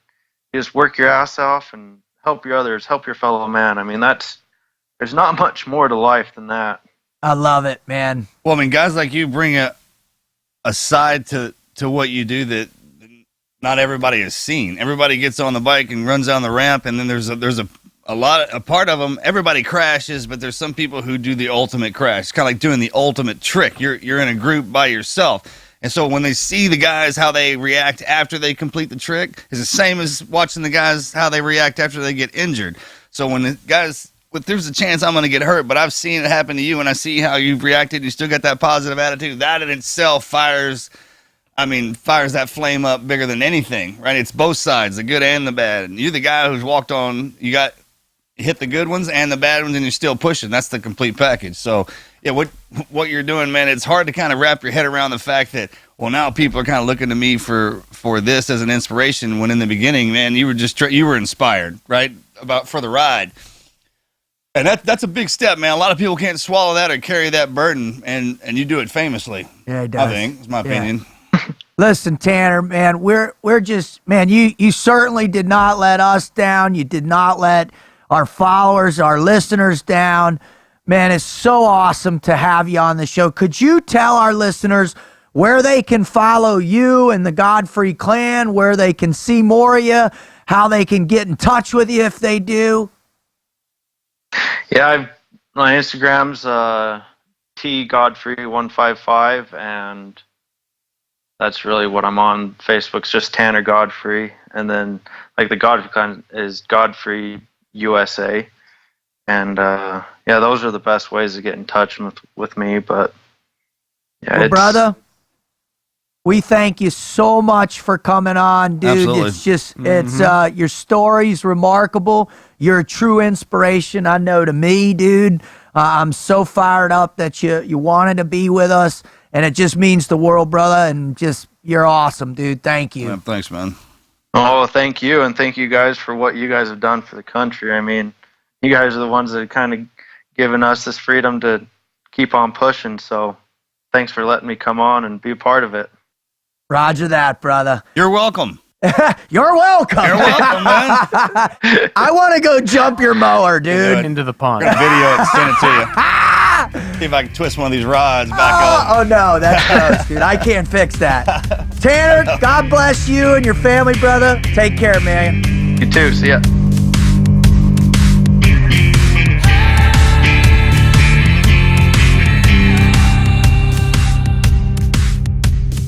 you just work your ass off and help your others, help your fellow man. I mean, there's not much more to life than that. I love it, man. Well, I mean, guys like you bring a side to what you do that not everybody has seen. Everybody gets on the bike and runs down the ramp, and then there's a part of them. Everybody crashes, but there's some people who do the ultimate crash. It's kind of like doing the ultimate trick. You're in a group by yourself. And so when they see the guys, how they react after they complete the trick is the same as watching the guys, how they react after they get injured. So when the guys, there's a chance I'm going to get hurt, but I've seen it happen to you and I see how you've reacted. You still got that positive attitude. That in itself fires that flame up bigger than anything, right? It's both sides, the good and the bad. And you're the guy who's walked on, you hit the good ones and the bad ones and you're still pushing. That's the complete package. So yeah, what you're doing, man, it's hard to kind of wrap your head around the fact that, well, now people are kind of looking to me for this as an inspiration, when in the beginning, man, you were inspired, right, for the ride. And that's a big step, man. A lot of people can't swallow that or carry that burden, and you do it famously. Yeah, he does. I think, it's my opinion. Listen, Tanner, man, we're just, man, you certainly did not let us down. You did not let our followers, our listeners down. Man, it's so awesome to have you on the show. Could you tell our listeners where they can follow you and the Godfrey clan, where they can see more of you, how they can get in touch with you if they do? Yeah, my Instagram's tgodfrey155, and that's really what I'm on. Facebook's just Tanner Godfrey, and then like the Godfrey clan is Godfrey USA. And yeah, those are the best ways to get in touch with me. But yeah, well, brother, we thank you so much for coming on, dude. Absolutely. It's just it's your story's remarkable. You're a true inspiration, I know, to me, dude. I'm so fired up that you wanted to be with us, and it just means the world, brother. And just you're awesome, dude. Thank you. Yeah, thanks, man. Oh, thank you, and thank you guys for what you guys have done for the country. I mean, you guys are the ones that have kind of given us this freedom to keep on pushing. So thanks for letting me come on and be a part of it. Roger that, brother. You're welcome. You're welcome. You're welcome, man. I want to go jump your mower, dude. Into the pond. Video it and send it to you. See if I can twist one of these rods back up. Oh, no, that's gross, dude. I can't fix that. Tanner, God bless you and your family, brother. Take care, man. You too. See ya.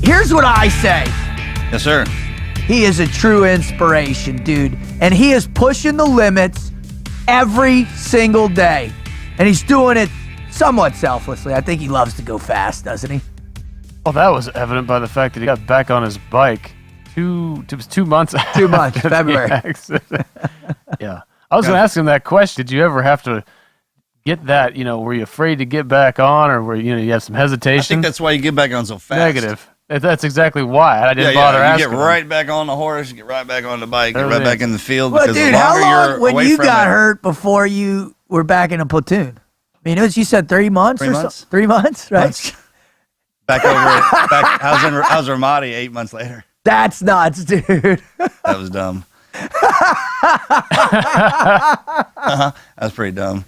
Here's what I say. Yes, sir. He is a true inspiration, dude. And he is pushing the limits every single day. And he's doing it somewhat selflessly. I think he loves to go fast, doesn't he? Well, that was evident by the fact that he got back on his bike it was 2 months 2 months, after the February. accident. Yeah. I was going to ask him that question. Did you ever have to get that, were you afraid to get back on, or were you have some hesitation? I think that's why you get back on so fast. Negative. That's exactly why I didn't Yeah, bother you asking. get right back on the horse, you get right back on the bike, get right Everything. back in the field. Well, Because dude, the how longer long you're when away you from got it, hurt before you were back in a platoon? I mean, you said 3 months 3 or months. so? 3 months, right? back over. I was Ramadi 8 months later. That's nuts, dude. That was dumb. That's pretty dumb.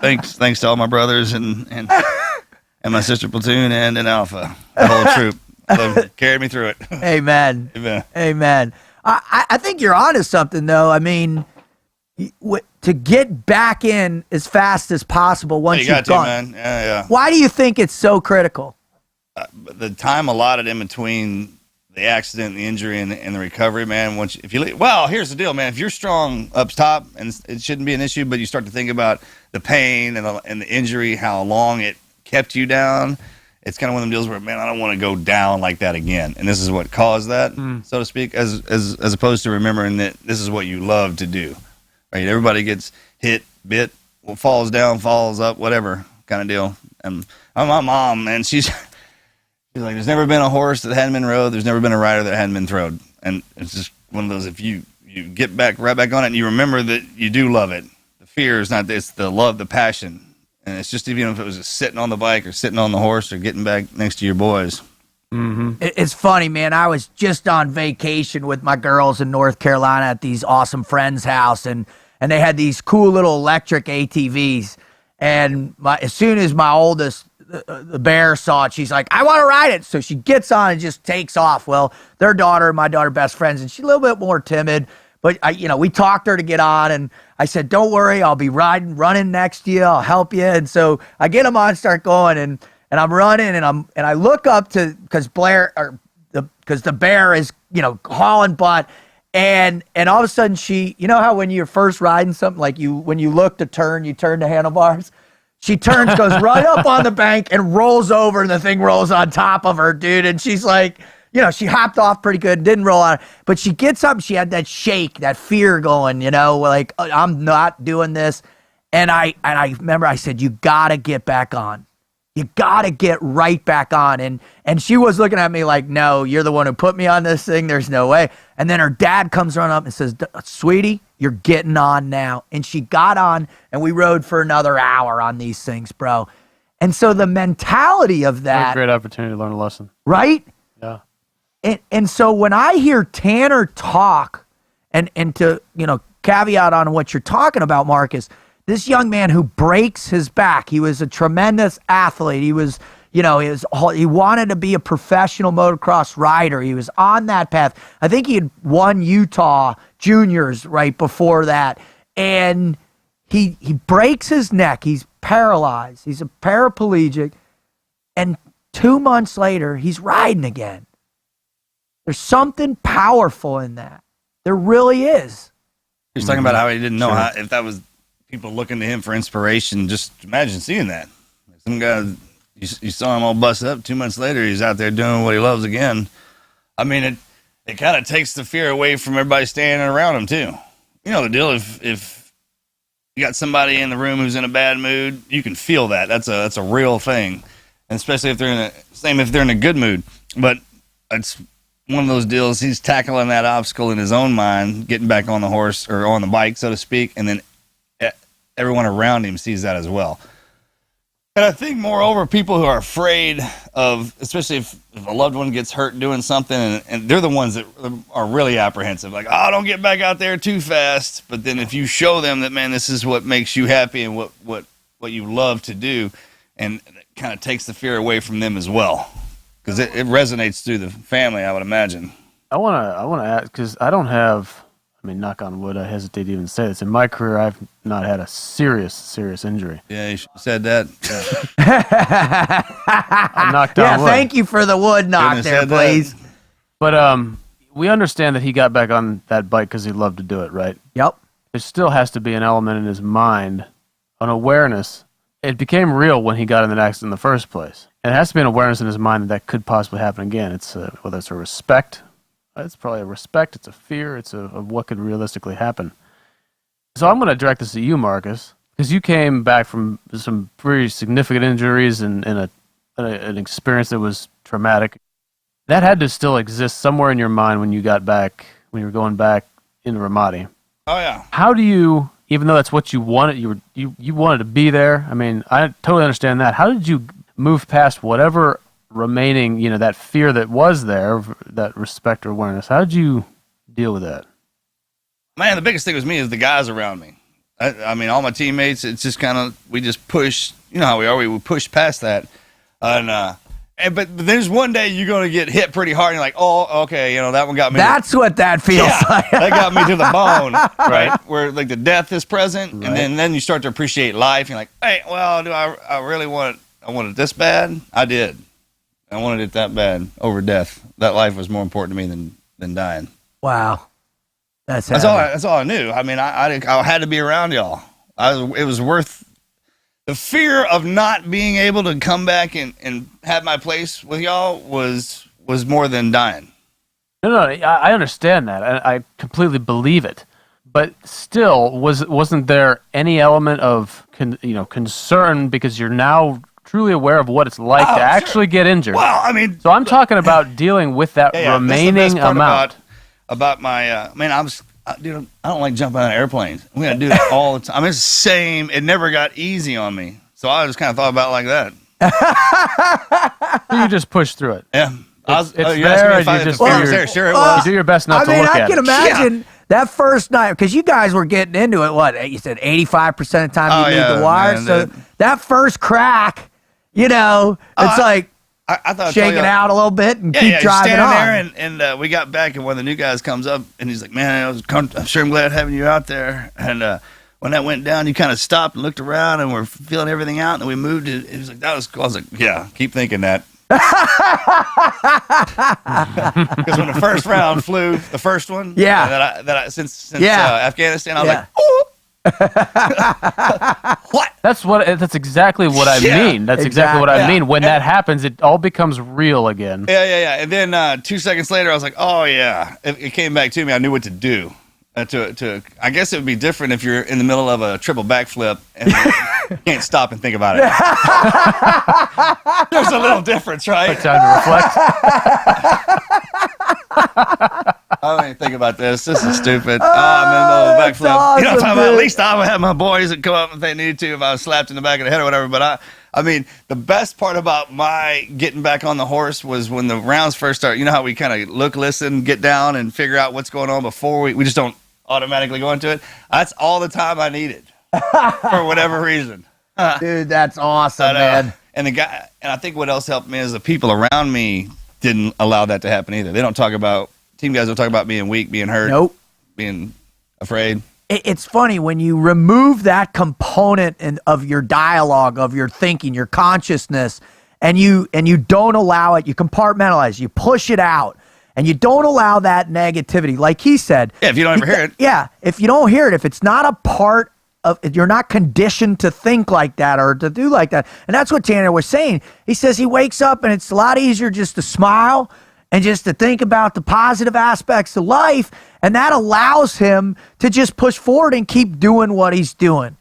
Thanks to all my brothers and my sister platoon and Alpha, the whole troop. They carried me through it. Amen. Amen. Amen. I think you're onto something, though. I mean, to get back in as fast as possible once You got you've to, gone. man. Yeah. Why do you think it's so critical? The time allotted in between the accident, the injury, and the recovery, man. Well, here's the deal, man. If you're strong up top, and it shouldn't be an issue, but you start to think about the pain and the injury, how long it kept you down. It's kind of one of them deals where, man, I don't want to go down like that again. And this is what caused that, so to speak, as opposed to remembering that this is what you love to do, right? Everybody gets hit, bit, falls down, falls up, whatever kind of deal. And my mom, man, she's like, there's never been a horse that hadn't been rode. There's never been a rider that hadn't been throwed. And it's just one of those, if you get right back on it and you remember that you do love it. The fear is not, it's the love, the passion. And it's just, even if it was just sitting on the bike or sitting on the horse or getting back next to your boys. Mm-hmm. It's funny, man. I was just on vacation with my girls in North Carolina at these awesome friends' house, and they had these cool little electric ATVs. And as soon as my oldest, the bear, saw it, she's like, I want to ride it. So she gets on and just takes off. Well, their daughter and my daughter best friends, and she's a little bit more timid. But we talked her to get on, and I said, don't worry, I'll be running next to you. I'll help you. And so I get them on, start going, and I'm running, and I look up because the bear is, hauling butt. And all of a sudden she, how when you're first riding something, like when you look to turn, you turn the handlebars. She turns, goes right up on the bank and rolls over, and the thing rolls on top of her, dude. And she's like, she hopped off pretty good, didn't roll on. But she gets up, she had that shake, that fear going, like, I'm not doing this. And I remember I said, you got to get back on. You got to get right back on. And she was looking at me like, no, you're the one who put me on this thing. There's no way. And then her dad comes running up and says, sweetie, you're getting on now. And she got on, and we rode for another hour on these things, bro. And so the mentality of that. What a great opportunity to learn a lesson. Right? Yeah. And so when I hear Tanner talk, and to, caveat on what you're talking about, Marcus, this young man who breaks his back, he was a tremendous athlete. He was, he wanted to be a professional motocross rider. He was on that path. I think he had won Utah juniors right before that. And he breaks his neck. He's paralyzed. He's a paraplegic. And 2 months later, he's riding again. There's something powerful in that. There really is. He's talking about how he didn't know if that was people looking to him for inspiration. Just imagine seeing that. Some guy, you saw him all busted up. 2 months later, he's out there doing what he loves again. I mean, it kind of takes the fear away from everybody standing around him, too. You know the deal, if you got somebody in the room who's in a bad mood, you can feel that. That's a real thing. And especially if they're in a good mood. But it's one of those deals, he's tackling that obstacle in his own mind, getting back on the horse or on the bike, so to speak, and then everyone around him sees that as well. And I think, moreover, people who are afraid of, especially if a loved one gets hurt doing something, and they're the ones that are really apprehensive, like, oh, don't get back out there too fast. But then if you show them that, man, this is what makes you happy and what you love to do, and it kind of takes the fear away from them as well. Because it resonates through the family, I would imagine. I want to ask, because I don't have, knock on wood, I hesitate to even say this. In my career, I've not had a serious injury. Yeah, you said that. I knocked on wood. Thank you for the wood knock there, please. But we understand that he got back on that bike because he loved to do it, right? Yep. There still has to be an element in his mind, an awareness. It became real when he got in that accident in the first place. And it has to be an awareness in his mind that could possibly happen again. It's whether it's a respect. It's probably a respect. It's a fear. It's of what could realistically happen. So I'm going to direct this to you, Marcus, because you came back from some pretty significant injuries in a an experience that was traumatic. That had to still exist somewhere in your mind when you got back, when you were going back into Ramadi. Oh yeah. How do you, even though that's what you wanted, you wanted to be there. I mean, I totally understand that. How did you move past whatever remaining, that fear that was there, that respect or awareness? How did you deal with that? Man, the biggest thing with me is the guys around me. I mean, all my teammates, it's just kind of, we just push, you know how we are, we push past that. But there's one day you're going to get hit pretty hard, and you're like, oh, okay, that one got me. That's what that feels like. That got me to the bone, right? Where, like, the death is present, right. And then you start to appreciate life. You're like, hey, well, do I really want it this bad? I did. I wanted it that bad over death. That life was more important to me than dying. Wow. That's all I knew. I mean, I had to be around y'all. It was worth the fear of not being able to come back and have my place with y'all was more than dying. No, I understand that. I completely believe it. But still, wasn't there any element of concern because you're now truly aware of what it's like to actually get injured? Well, I mean, so I'm talking about dealing with that remaining amount. About my dude, I don't like jumping out of airplanes. We gotta do that all the time. I mean, it's the same. It never got easy on me, so I just kind of thought about it like that. You just push through it. Yeah, it's there. Sure, it was. You do your best not to look at it. I can imagine that first night, because you guys were getting into it. What you said, 85% of the time you leave the wire. Man, so that first crack, it's like. I thought shaking out a little bit and keep driving on. There and we got back, and one of the new guys comes up, and he's like, man, I'm sure I'm glad having you out there. And when that went down, you kind of stopped and looked around, and we're feeling everything out, and we moved it. It was like, that was cool. I was like, yeah, keep thinking that. Because when the first round flew, the first one, since Afghanistan, I was like, oh. What? That's exactly what I mean. That's exactly what I mean. When that happens, it all becomes real again. Yeah. And then 2 seconds later, I was like, oh yeah. It came back to me. I knew what to do. I guess it would be different if you're in the middle of a triple backflip and you can't stop and think about it. There's a little difference, right? Time to reflect. I don't even think about this. This is stupid. I'm in the middle of a backflip. Awesome, at least I would have my boys that come up if they needed to, if I was slapped in the back of the head or whatever. But I mean, the best part about my getting back on the horse was when the rounds first start. You know how we kind of look, listen, get down, and figure out what's going on before we just don't automatically go into it. That's all the time I needed for whatever reason. Dude, that's awesome, man. And I think what else helped me is the people around me didn't allow that to happen either. They don't talk about. Team guys don't talk about being weak, being hurt, being afraid. It's funny when you remove that component of your dialogue, of your thinking, your consciousness, and you don't allow it. You compartmentalize, you push it out, and you don't allow that negativity. Like he said, if you don't ever hear it, if you don't hear it, if it's not a part of, you're not conditioned to think like that or to do like that, and that's what Tanner was saying. He says he wakes up and it's a lot easier just to smile. And just to think about the positive aspects of life, and that allows him to just push forward and keep doing what he's doing.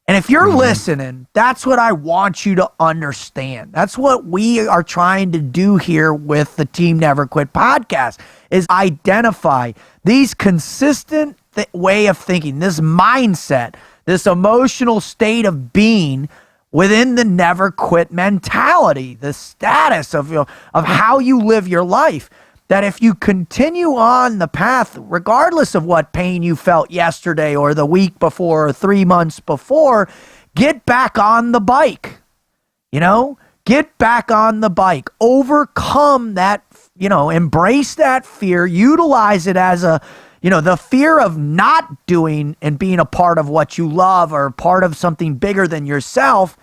And if you're listening, that's what I want you to understand. That's what we are trying to do here with the Team Never Quit podcast, is identify these consistent way of thinking, this mindset, this emotional state of being within the never quit mentality, the status of how you live your life, that if you continue on the path, regardless of what pain you felt yesterday or the week before or 3 months before, get back on the bike. Get back on the bike. Overcome that, embrace that fear, utilize it as the fear of not doing and being a part of what you love or part of something bigger than yourself.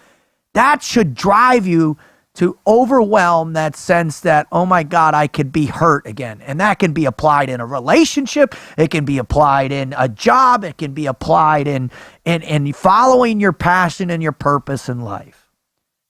That should drive you to overwhelm that sense that, oh my God, I could be hurt again. And that can be applied in a relationship. It can be applied in a job. It can be applied in following your passion and your purpose in life.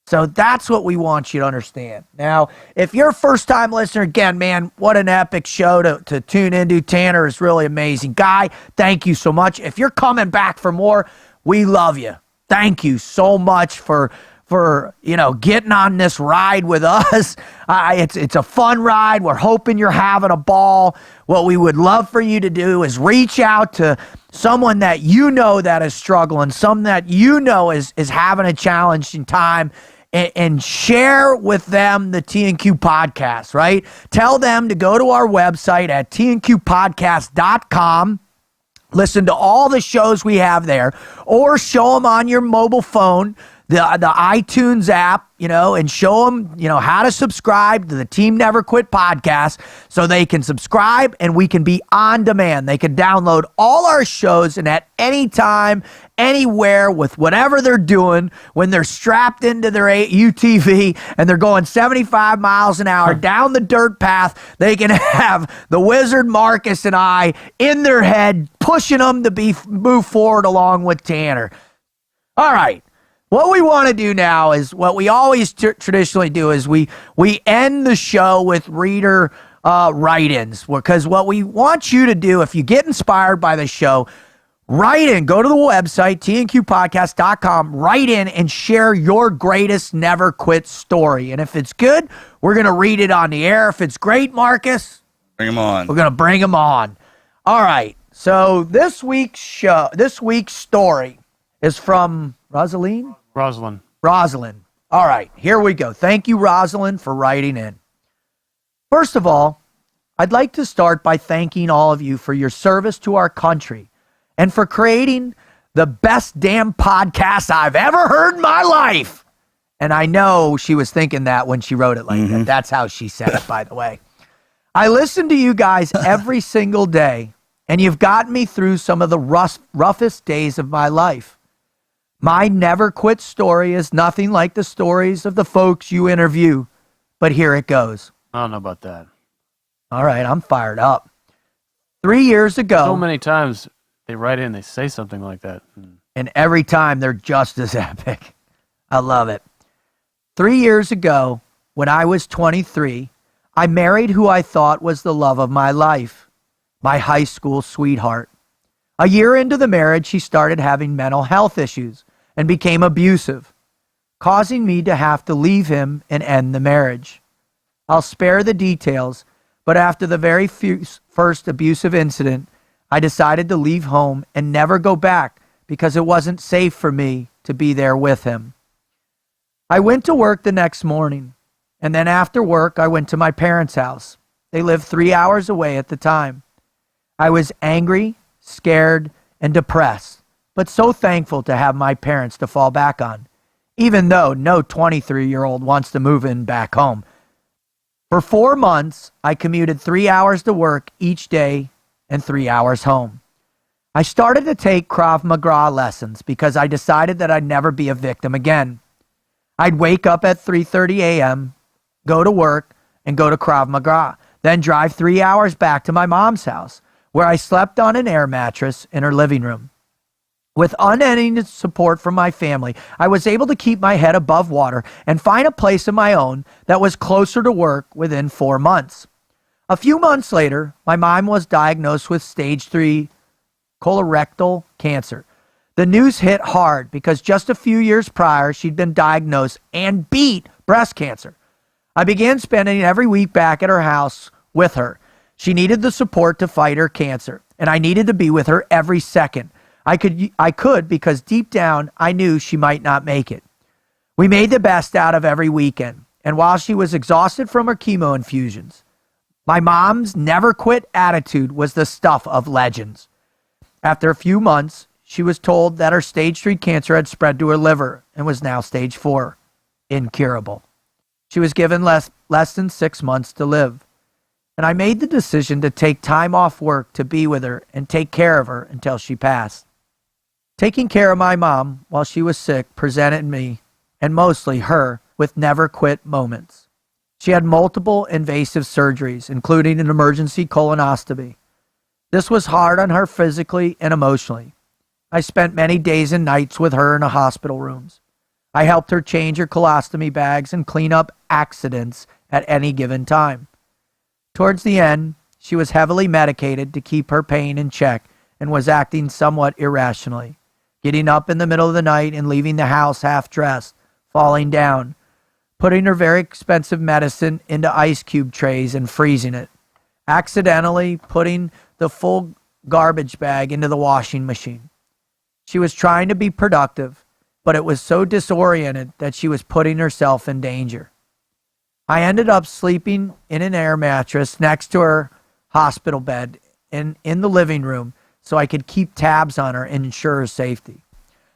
So that's what we want you to understand. Now, if you're a first-time listener, again, man, what an epic show to tune into. Tanner is really amazing. Guy, thank you so much. If you're coming back for more, we love you. Thank you so much for for, getting on this ride with us. It's a fun ride. We're hoping you're having a ball. What we would love for you to do is reach out to someone that that is struggling, someone that is having a challenging time, and share with them the TNQ podcast, right? Tell them to go to our website at tnqpodcast.com. Listen to all the shows we have there, or show them on your mobile phone, the iTunes app, and show them, how to subscribe to the Team Never Quit podcast so they can subscribe and we can be on demand. They can download all our shows and at any time, anywhere, with whatever they're doing, when they're strapped into their UTV and they're going 75 miles an hour down the dirt path, they can have the Wizard Marcus and I in their head pushing them to move forward along with Tanner. All right. What we want to do now is what we always traditionally do is we end the show with reader write-ins, because what we want you to do, if you get inspired by the show, write in, go to the website, tnqpodcast.com, write in and share your greatest never quit story. And if it's good, we're going to read it on the air. If it's great, Marcus, bring them on. We're going to bring them on. All right. So this week's story is from Rosalind. All right, here we go. Thank you, Rosalind, for writing in. First of all, I'd like to start by thanking all of you for your service to our country and for creating the best damn podcast I've ever heard in my life. And I know she was thinking that when she wrote it like that. That's how she said it, by the way. I listen to you guys every single day, and you've gotten me through some of the roughest days of my life. My never quit story is nothing like the stories of the folks you interview, but here it goes. I don't know about that. All right, I'm fired up. 3 years ago. So many times they write in, they say something like that. And every time they're just as epic. I love it. 3 years ago, when I was 23, I married who I thought was the love of my life, my high school sweetheart. A year into the marriage, she started having mental health issues and became abusive, causing me to have to leave him and end the marriage. I'll spare the details, but after the very first abusive incident, I decided to leave home and never go back because it wasn't safe for me to be there with him. I went to work the next morning, and then after work, I went to my parents' house. They lived 3 hours away at the time. I was angry, scared, and depressed, but so thankful to have my parents to fall back on, even though no 23-year-old wants to move in back home. For 4 months, I commuted 3 hours to work each day and 3 hours home. I started to take Krav Maga lessons because I decided that I'd never be a victim again. I'd wake up at 3:30 a.m., go to work, and go to Krav Maga, then drive 3 hours back to my mom's house, where I slept on an air mattress in her living room. With unending support from my family, I was able to keep my head above water and find a place of my own that was closer to work within 4 months. A few months later, my mom was diagnosed with stage 3 colorectal cancer. The news hit hard because just a few years prior, she'd been diagnosed and beat breast cancer. I began spending every week back at her house with her. She needed the support to fight her cancer, and I needed to be with her every second. I could because deep down, I knew she might not make it. We made the best out of every weekend, and while she was exhausted from her chemo infusions, my mom's never quit attitude was the stuff of legends. After a few months, she was told that her stage 3 cancer had spread to her liver and was now stage 4, incurable. She was given less than 6 months to live. And I made the decision to take time off work to be with her and take care of her until she passed. Taking care of my mom while she was sick presented me, and mostly her, with never quit moments. She had multiple invasive surgeries, including an emergency colonoscopy. This was hard on her physically and emotionally. I spent many days and nights with her in the hospital rooms. I helped her change her colostomy bags and clean up accidents at any given time. Towards the end, she was heavily medicated to keep her pain in check and was acting somewhat irrationally, getting up in the middle of the night and leaving the house half-dressed, falling down, putting her very expensive medicine into ice cube trays and freezing it, accidentally putting the full garbage bag into the washing machine. She was trying to be productive, but it was so disoriented that she was putting herself in danger. I ended up sleeping in an air mattress next to her hospital bed in the living room so I could keep tabs on her and ensure her safety.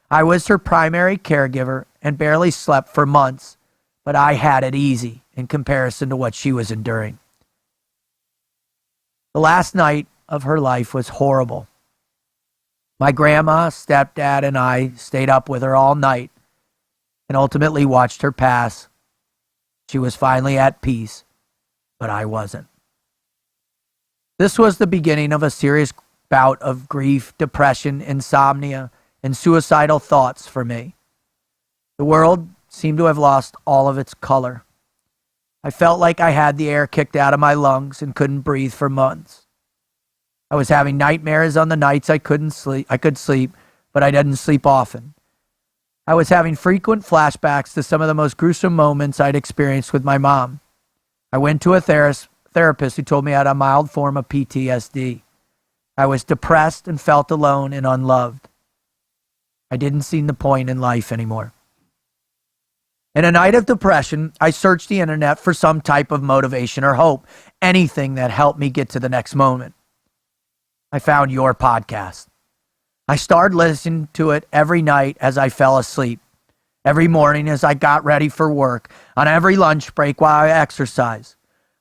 I was her primary caregiver and barely slept for months, but I had it easy in comparison to what she was enduring. The last night of her life was horrible. My grandma, stepdad, and I stayed up with her all night and ultimately watched her pass. She was finally at peace, but I wasn't. This was the beginning of a serious bout of grief, depression, insomnia, and suicidal thoughts for me. The world seemed to have lost all of its color. I felt like I had the air kicked out of my lungs and couldn't breathe for months. I was having nightmares on the nights I could sleep, but I didn't sleep often. I was having frequent flashbacks to some of the most gruesome moments I'd experienced with my mom. I went to a therapist who told me I had a mild form of PTSD. I was depressed and felt alone and unloved. I didn't see the point in life anymore. In a night of depression, I searched the internet for some type of motivation or hope, anything that helped me get to the next moment. I found your podcast. I started listening to it every night as I fell asleep, every morning as I got ready for work, on every lunch break while I exercise.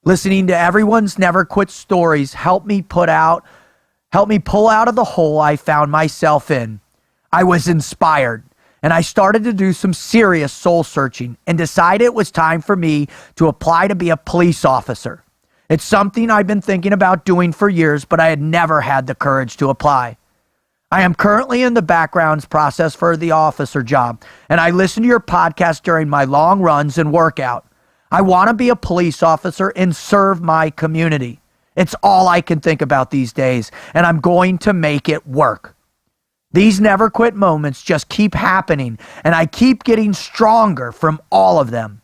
Listening to everyone's never quit stories helped me pull out of the hole I found myself in. I was inspired, and I started to do some serious soul searching and decided it was time for me to apply to be a police officer. It's something I've been thinking about doing for years, but I had never had the courage to apply. I am currently in the backgrounds process for the officer job, and I listen to your podcast during my long runs and workout. I want to be a police officer and serve my community. It's all I can think about these days, and I'm going to make it work. These never quit moments just keep happening, and I keep getting stronger from all of them.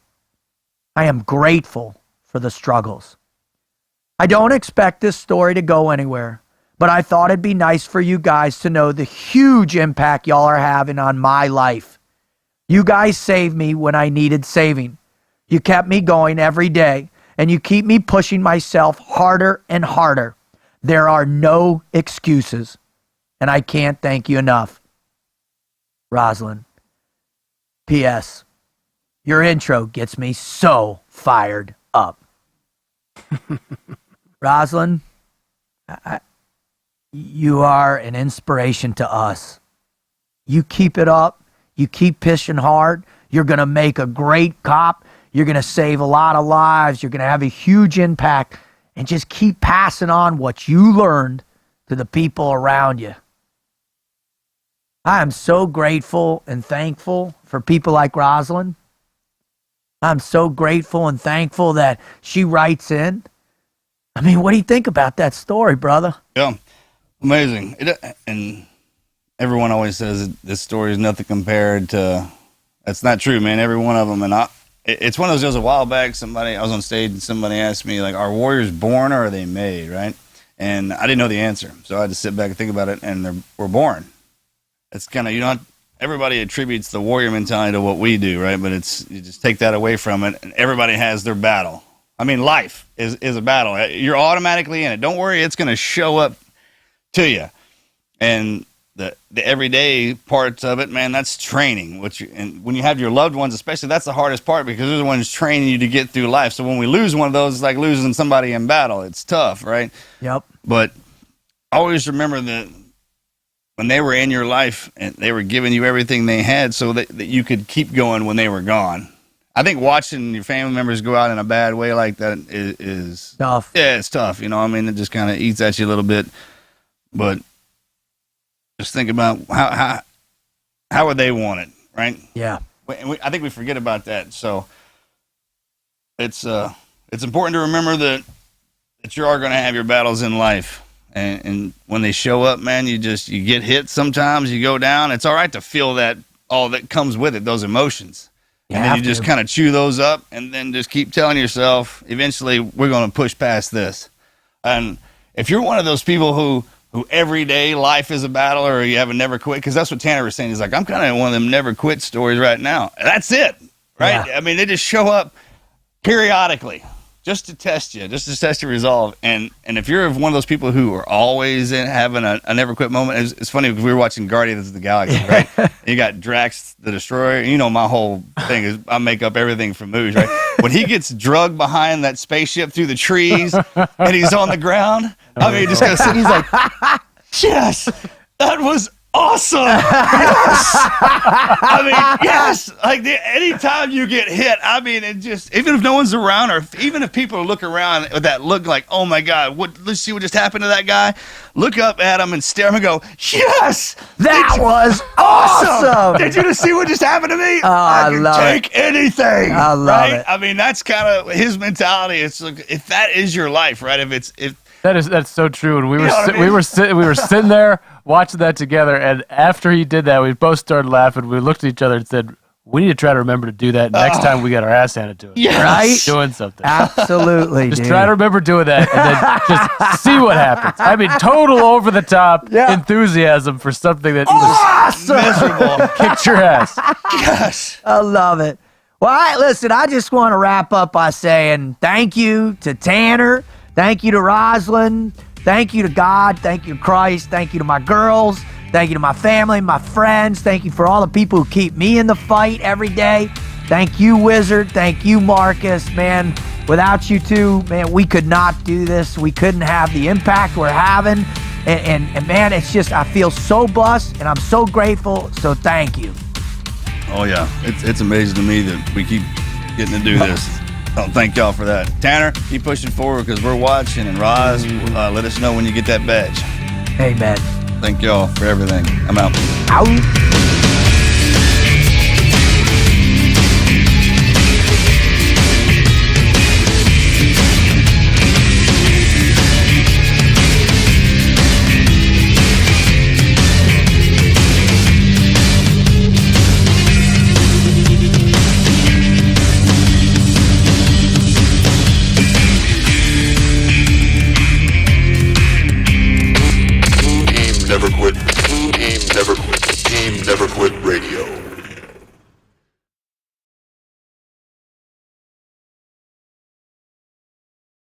I am grateful for the struggles. I don't expect this story to go anywhere, but I thought it'd be nice for you guys to know the huge impact y'all are having on my life. You guys saved me when I needed saving. You kept me going every day, and you keep me pushing myself harder and harder. There are no excuses, and I can't thank you enough. Rosalind. P.S. Your intro gets me so fired up. Rosalind, you are an inspiration to us. You keep it up. You keep pushing hard. You're going to make a great cop. You're going to save a lot of lives. You're going to have a huge impact. And just keep passing on what you learned to the people around you. I am so grateful and thankful for people like Rosalind. I'm so grateful and thankful that she writes in. I mean, what do you think about that story, brother? Yeah, amazing. And everyone always says this story is nothing compared to. That's not true, man. Every one of them, and it's one of those deals. A while back, I was on stage and somebody asked me, like, "Are warriors born or are they made?" Right? And I didn't know the answer, so I had to sit back and think about it. And we're born. It's kind of everybody attributes the warrior mentality to what we do, right? But you just take that away from it, and everybody has their battle. I mean, life is a battle. You're automatically in it. Don't worry, it's going to show up to you. And the everyday parts of it, man, that's training. And when you have your loved ones, especially, that's the hardest part because they're the ones training you to get through life. So when we lose one of those, it's like losing somebody in battle. It's tough, right? Yep. But always remember that when they were in your life and they were giving you everything they had so that you could keep going when they were gone. I think watching your family members go out in a bad way like that is tough. Yeah, it's tough. I mean, it just kind of eats at you a little bit. But just think about how would they want it, right? Yeah. I think we forget about that. So it's important to remember that you are going to have your battles in life. And when they show up, man, you get hit sometimes, you go down. It's all right to feel all that comes with it, those emotions. You and then have you just to. kind of chew those up, and then just keep telling yourself, eventually we're going to push past this. And if you're one of those people who every day life is a battle, or you have a never quit, because that's what Tanner was saying. He's like, I'm kind of one of them never quit stories right now. That's it, right? Yeah. I mean, they just show up periodically just to test you, just to test your resolve. And if you're one of those people who are always having a never quit moment, it's funny because we were watching Guardians of the Galaxy, right? You got Drax the Destroyer. You know, my whole thing is I make up everything from movies, right? When he gets drugged behind that spaceship through the trees and he's on the ground, I mean, just kind of sitting, he's like, yes, that was awesome. Yes. I mean, yes. Like anytime you get hit, I mean, it just, even if no one's around, or even if people look around with that look like, oh my God, let's see what just happened to that guy. Look up at him and stare him and go, yes, That was awesome. Did you just see what just happened to me? I can love take anything. I love right? it. I mean, that's kind of his mentality. It's like, if that is your life, right? That's so true. And we were know what I mean? we were sitting there watching that together, and after he did that, we both started laughing. We looked at each other and said, "We need to try to remember to do that next time we get our ass handed to us." Yes. Right? Doing something. Absolutely, Just dude. try to remember doing that, and then just see what happens. I mean, total over the top enthusiasm for something that Awesome. miserable. kicked your ass. Yes. I love it. Well, listen, I just want to wrap up by saying thank you to Tanner. Thank you to Rosalind. Thank you to God. Thank you to Christ. Thank you to my girls. Thank you to my family, my friends. Thank you for all the people who keep me in the fight every day. Thank you, Wizard. Thank you, Marcus. Man, without you two, man, we could not do this. We couldn't have the impact we're having. And man, it's just, I feel so blessed and I'm so grateful. So thank you. Oh yeah, it's amazing to me that we keep getting to do this. Oh, thank y'all for that. Tanner, keep pushing forward because we're watching. And Roz, let us know when you get that badge. Amen. Thank y'all for everything. I'm out. Out.